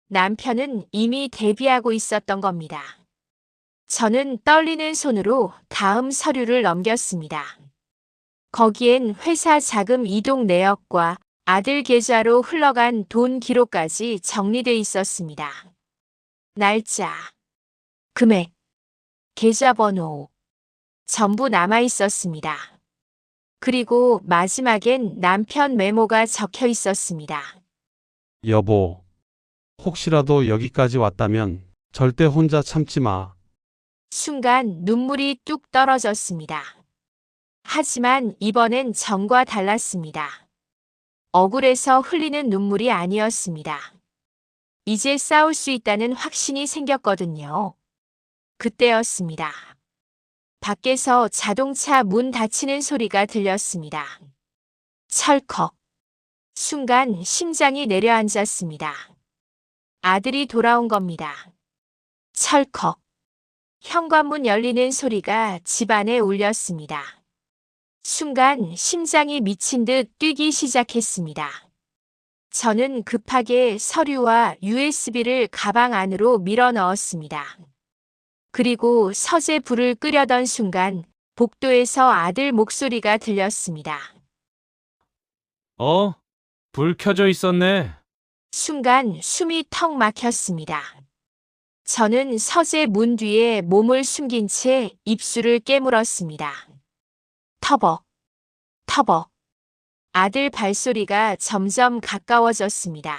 [SPEAKER 7] 남편은 이미 대비하고 있었던 겁니다. 저는 떨리는 손으로 다음 서류를 넘겼습니다. 거기엔 회사 자금 이동 내역과 아들 계좌로 흘러간 돈 기록까지 정리돼 있었습니다. 날짜, 금액, 계좌번호, 전부 남아 있었습니다. 그리고 마지막엔 남편 메모가 적혀 있었습니다.
[SPEAKER 11] 여보, 혹시라도 여기까지 왔다면 절대 혼자 참지 마.
[SPEAKER 7] 순간 눈물이 뚝 떨어졌습니다. 하지만 이번엔 전과 달랐습니다. 억울해서 흘리는 눈물이 아니었습니다. 이제 싸울 수 있다는 확신이 생겼거든요. 그때였습니다. 밖에서 자동차 문 닫히는 소리가 들렸습니다. 철컥. 순간 심장이 내려앉았습니다. 아들이 돌아온 겁니다. 철컥. 현관문 열리는 소리가 집안에 울렸습니다. 순간 심장이 미친 듯 뛰기 시작했습니다. 저는 급하게 서류와 USB를 가방 안으로 밀어 넣었습니다. 그리고 서재 불을 끄려던 순간 복도에서 아들 목소리가 들렸습니다.
[SPEAKER 2] 불 켜져 있었네.
[SPEAKER 7] 순간 숨이 턱 막혔습니다. 저는 서재 문 뒤에 몸을 숨긴 채 입술을 깨물었습니다. 터벅, 터벅. 아들 발소리가 점점 가까워졌습니다.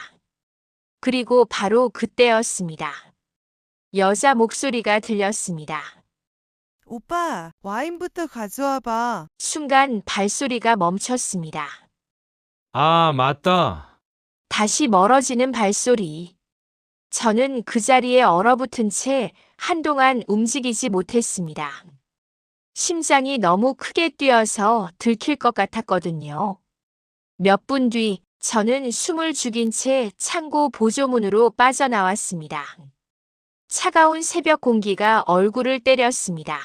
[SPEAKER 7] 그리고 바로 그때였습니다. 여자 목소리가 들렸습니다.
[SPEAKER 10] 오빠, 와인부터 가져와봐.
[SPEAKER 7] 순간 발소리가 멈췄습니다.
[SPEAKER 2] 아, 맞다.
[SPEAKER 7] 다시 멀어지는 발소리. 저는 그 자리에 얼어붙은 채 한동안 움직이지 못했습니다. 심장이 너무 크게 뛰어서 들킬 것 같았거든요. 몇 분 뒤 저는 숨을 죽인 채 창고 보조문으로 빠져나왔습니다. 차가운 새벽 공기가 얼굴을 때렸습니다.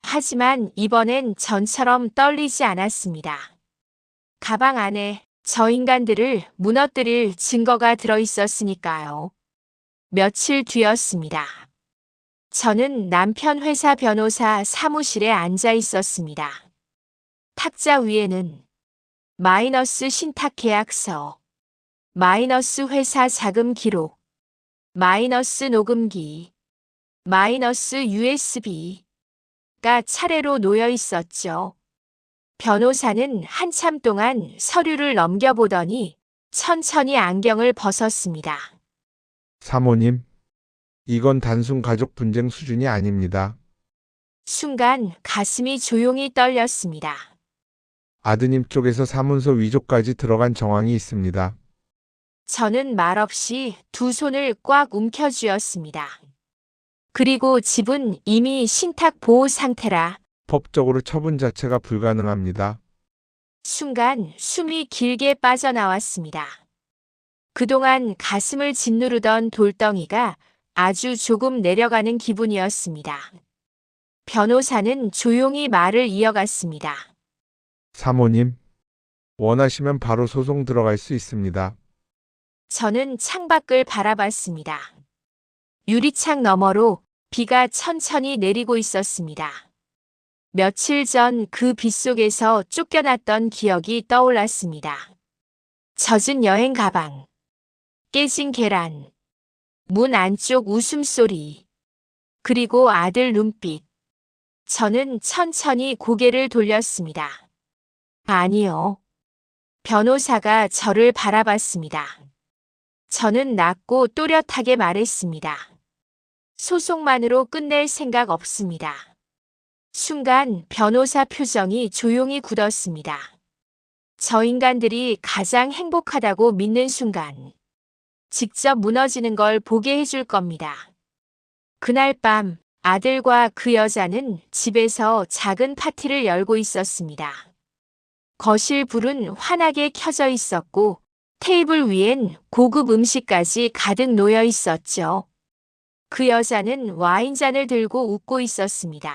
[SPEAKER 7] 하지만 이번엔 전처럼 떨리지 않았습니다. 가방 안에 저 인간들을 무너뜨릴 증거가 들어있었으니까요. 며칠 뒤였습니다. 저는 남편 회사 변호사 사무실에 앉아 있었습니다. 탁자 위에는 마이너스 신탁계약서, 마이너스 회사 자금 기록, 마이너스 녹음기, 마이너스 USB가 차례로 놓여 있었죠. 변호사는 한참 동안 서류를 넘겨보더니 천천히 안경을 벗었습니다.
[SPEAKER 13] 사모님, 이건 단순 가족 분쟁 수준이 아닙니다.
[SPEAKER 7] 순간 가슴이 조용히 떨렸습니다.
[SPEAKER 13] 아드님 쪽에서 사문서 위조까지 들어간 정황이 있습니다.
[SPEAKER 7] 저는 말없이 두 손을 꽉 움켜쥐었습니다. 그리고 집은 이미 신탁 보호 상태라
[SPEAKER 13] 법적으로 처분 자체가 불가능합니다.
[SPEAKER 7] 순간 숨이 길게 빠져나왔습니다. 그동안 가슴을 짓누르던 돌덩이가 아주 조금 내려가는 기분이었습니다. 변호사는 조용히 말을 이어갔습니다.
[SPEAKER 13] 사모님, 원하시면 바로 소송 들어갈 수 있습니다.
[SPEAKER 7] 저는 창밖을 바라봤습니다. 유리창 너머로 비가 천천히 내리고 있었습니다. 며칠 전 그 빗속에서 쫓겨났던 기억이 떠올랐습니다. 젖은 여행 가방, 깨진 계란, 문 안쪽 웃음소리, 그리고 아들 눈빛. 저는 천천히 고개를 돌렸습니다. 아니요. 변호사가 저를 바라봤습니다. 저는 낮고 또렷하게 말했습니다. 소송만으로 끝낼 생각 없습니다. 순간 변호사 표정이 조용히 굳었습니다. 저 인간들이 가장 행복하다고 믿는 순간 직접 무너지는 걸 보게 해줄 겁니다. 그날 밤 아들과 그 여자는 집에서 작은 파티를 열고 있었습니다. 거실 불은 환하게 켜져 있었고 테이블 위엔 고급 음식까지 가득 놓여 있었죠. 그 여자는 와인잔을 들고 웃고 있었습니다.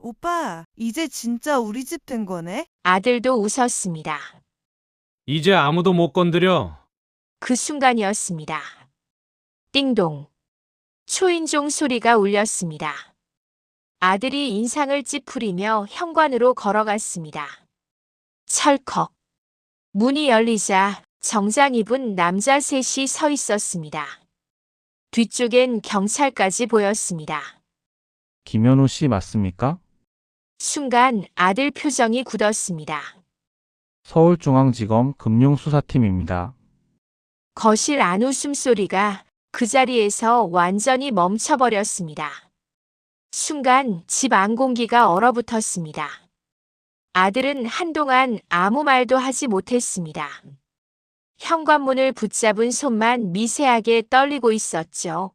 [SPEAKER 10] 오빠, 이제 진짜 우리 집 된 거네?
[SPEAKER 7] 아들도 웃었습니다.
[SPEAKER 2] 이제 아무도 못 건드려.
[SPEAKER 7] 그 순간이었습니다. 띵동. 초인종 소리가 울렸습니다. 아들이 인상을 찌푸리며 현관으로 걸어갔습니다. 철컥. 문이 열리자 정장 입은 남자 셋이 서 있었습니다. 뒤쪽엔 경찰까지 보였습니다.
[SPEAKER 14] 김현우 씨 맞습니까?
[SPEAKER 7] 순간 아들 표정이 굳었습니다.
[SPEAKER 14] 서울중앙지검 금융수사팀입니다.
[SPEAKER 7] 거실 안 웃음소리가 그 자리에서 완전히 멈춰버렸습니다. 순간 집 안 공기가 얼어붙었습니다. 아들은 한동안 아무 말도 하지 못했습니다. 현관문을 붙잡은 손만 미세하게 떨리고 있었죠.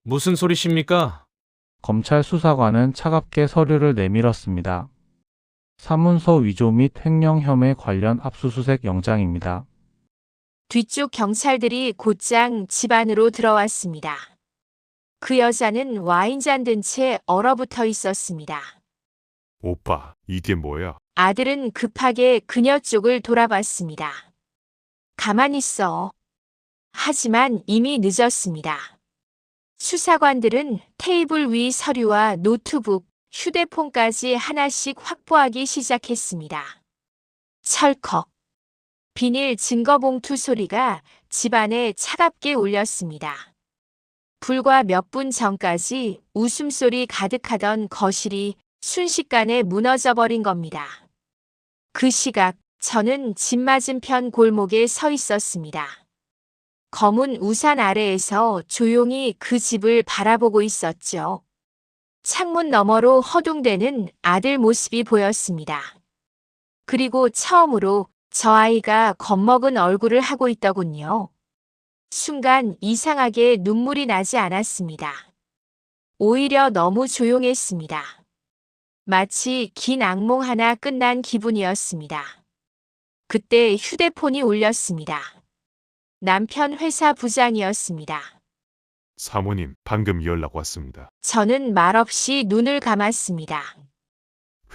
[SPEAKER 2] 무슨 소리십니까?
[SPEAKER 14] 검찰 수사관은 차갑게 서류를 내밀었습니다. 사문서 위조 및 횡령 혐의 관련 압수수색 영장입니다.
[SPEAKER 7] 뒤쪽 경찰들이 곧장 집 안으로 들어왔습니다. 그 여자는 와인잔 든 채 얼어붙어 있었습니다.
[SPEAKER 6] 오빠, 이게 뭐야?
[SPEAKER 7] 아들은 급하게 그녀 쪽을 돌아봤습니다. 가만히 있어. 하지만 이미 늦었습니다. 수사관들은 테이블 위 서류와 노트북, 휴대폰까지 하나씩 확보하기 시작했습니다. 철컥. 비닐 증거봉투 소리가 집안에 차갑게 울렸습니다. 불과 몇 분 전까지 웃음소리 가득하던 거실이 순식간에 무너져버린 겁니다. 그 시각 저는 집 맞은편 골목에 서 있었습니다. 검은 우산 아래에서 조용히 그 집을 바라보고 있었죠. 창문 너머로 허둥대는 아들 모습이 보였습니다. 그리고 처음으로 저 아이가 겁먹은 얼굴을 하고 있더군요. 순간 이상하게 눈물이 나지 않았습니다. 오히려 너무 조용했습니다. 마치 긴 악몽 하나 끝난 기분이었습니다. 그때 휴대폰이 울렸습니다. 남편 회사 부장이었습니다.
[SPEAKER 6] 사모님, 방금 연락 왔습니다.
[SPEAKER 7] 저는 말없이 눈을 감았습니다.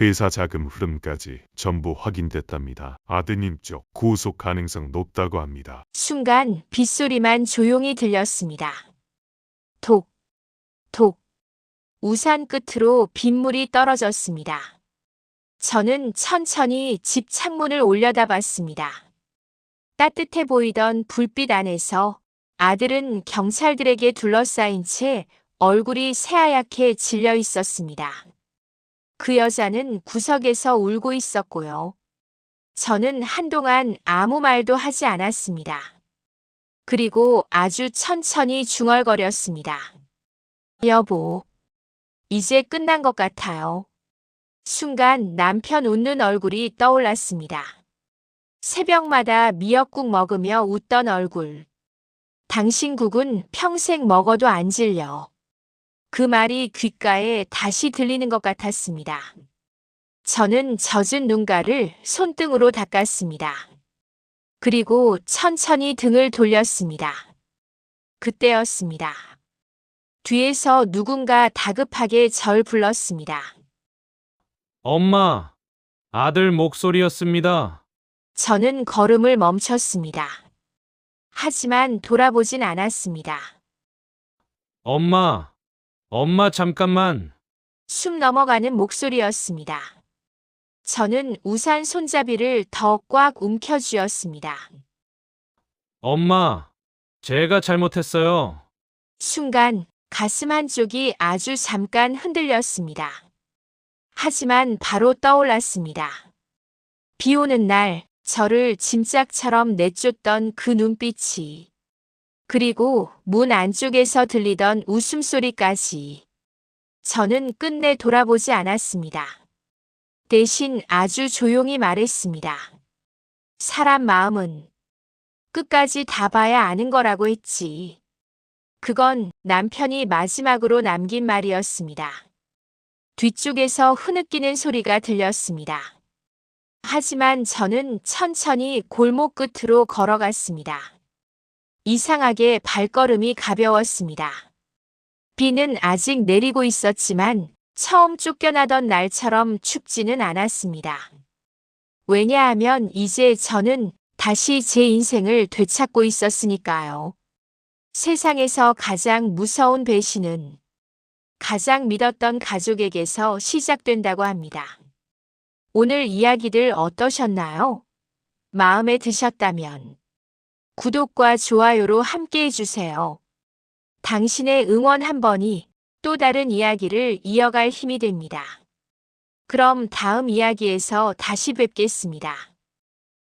[SPEAKER 6] 회사 자금 흐름까지 전부 확인됐답니다. 아드님 쪽 구속 가능성 높다고 합니다.
[SPEAKER 7] 순간 빗소리만 조용히 들렸습니다. 톡, 톡. 우산 끝으로 빗물이 떨어졌습니다. 저는 천천히 집 창문을 올려다봤습니다. 따뜻해 보이던 불빛 안에서 아들은 경찰들에게 둘러싸인 채 얼굴이 새하얗게 질려 있었습니다. 그 여자는 구석에서 울고 있었고요. 저는 한동안 아무 말도 하지 않았습니다. 그리고 아주 천천히 중얼거렸습니다. 여보, 이제 끝난 것 같아요. 순간 남편 웃는 얼굴이 떠올랐습니다. 새벽마다 미역국 먹으며 웃던 얼굴. 당신 국은 평생 먹어도 안 질려. 그 말이 귓가에 다시 들리는 것 같았습니다. 저는 젖은 눈가를 손등으로 닦았습니다. 그리고 천천히 등을 돌렸습니다. 그때였습니다. 뒤에서 누군가 다급하게 절 불렀습니다.
[SPEAKER 2] 엄마, 아들 목소리였습니다.
[SPEAKER 7] 저는 걸음을 멈췄습니다. 하지만 돌아보진 않았습니다.
[SPEAKER 2] 엄마, 엄마 잠깐만.
[SPEAKER 7] 숨 넘어가는 목소리였습니다. 저는 우산 손잡이를 더 꽉 움켜쥐었습니다.
[SPEAKER 2] 엄마, 제가 잘못했어요.
[SPEAKER 7] 순간 가슴 한쪽이 아주 잠깐 흔들렸습니다. 하지만 바로 떠올랐습니다. 비 오는 날 저를 짐짝처럼 내쫓던 그 눈빛이, 그리고 문 안쪽에서 들리던 웃음소리까지. 저는 끝내 돌아보지 않았습니다. 대신 아주 조용히 말했습니다. 사람 마음은 끝까지 다 봐야 아는 거라고 했지. 그건 남편이 마지막으로 남긴 말이었습니다. 뒤쪽에서 흐느끼는 소리가 들렸습니다. 하지만 저는 천천히 골목 끝으로 걸어갔습니다. 이상하게 발걸음이 가벼웠습니다. 비는 아직 내리고 있었지만 처음 쫓겨나던 날처럼 춥지는 않았습니다. 왜냐하면 이제 저는 다시 제 인생을 되찾고 있었으니까요. 세상에서 가장 무서운 배신은 가장 믿었던 가족에게서 시작된다고 합니다. 오늘 이야기들 어떠셨나요? 마음에 드셨다면 구독과 좋아요로 함께 해주세요. 당신의 응원 한 번이 또 다른 이야기를 이어갈 힘이 됩니다. 그럼 다음 이야기에서 다시 뵙겠습니다.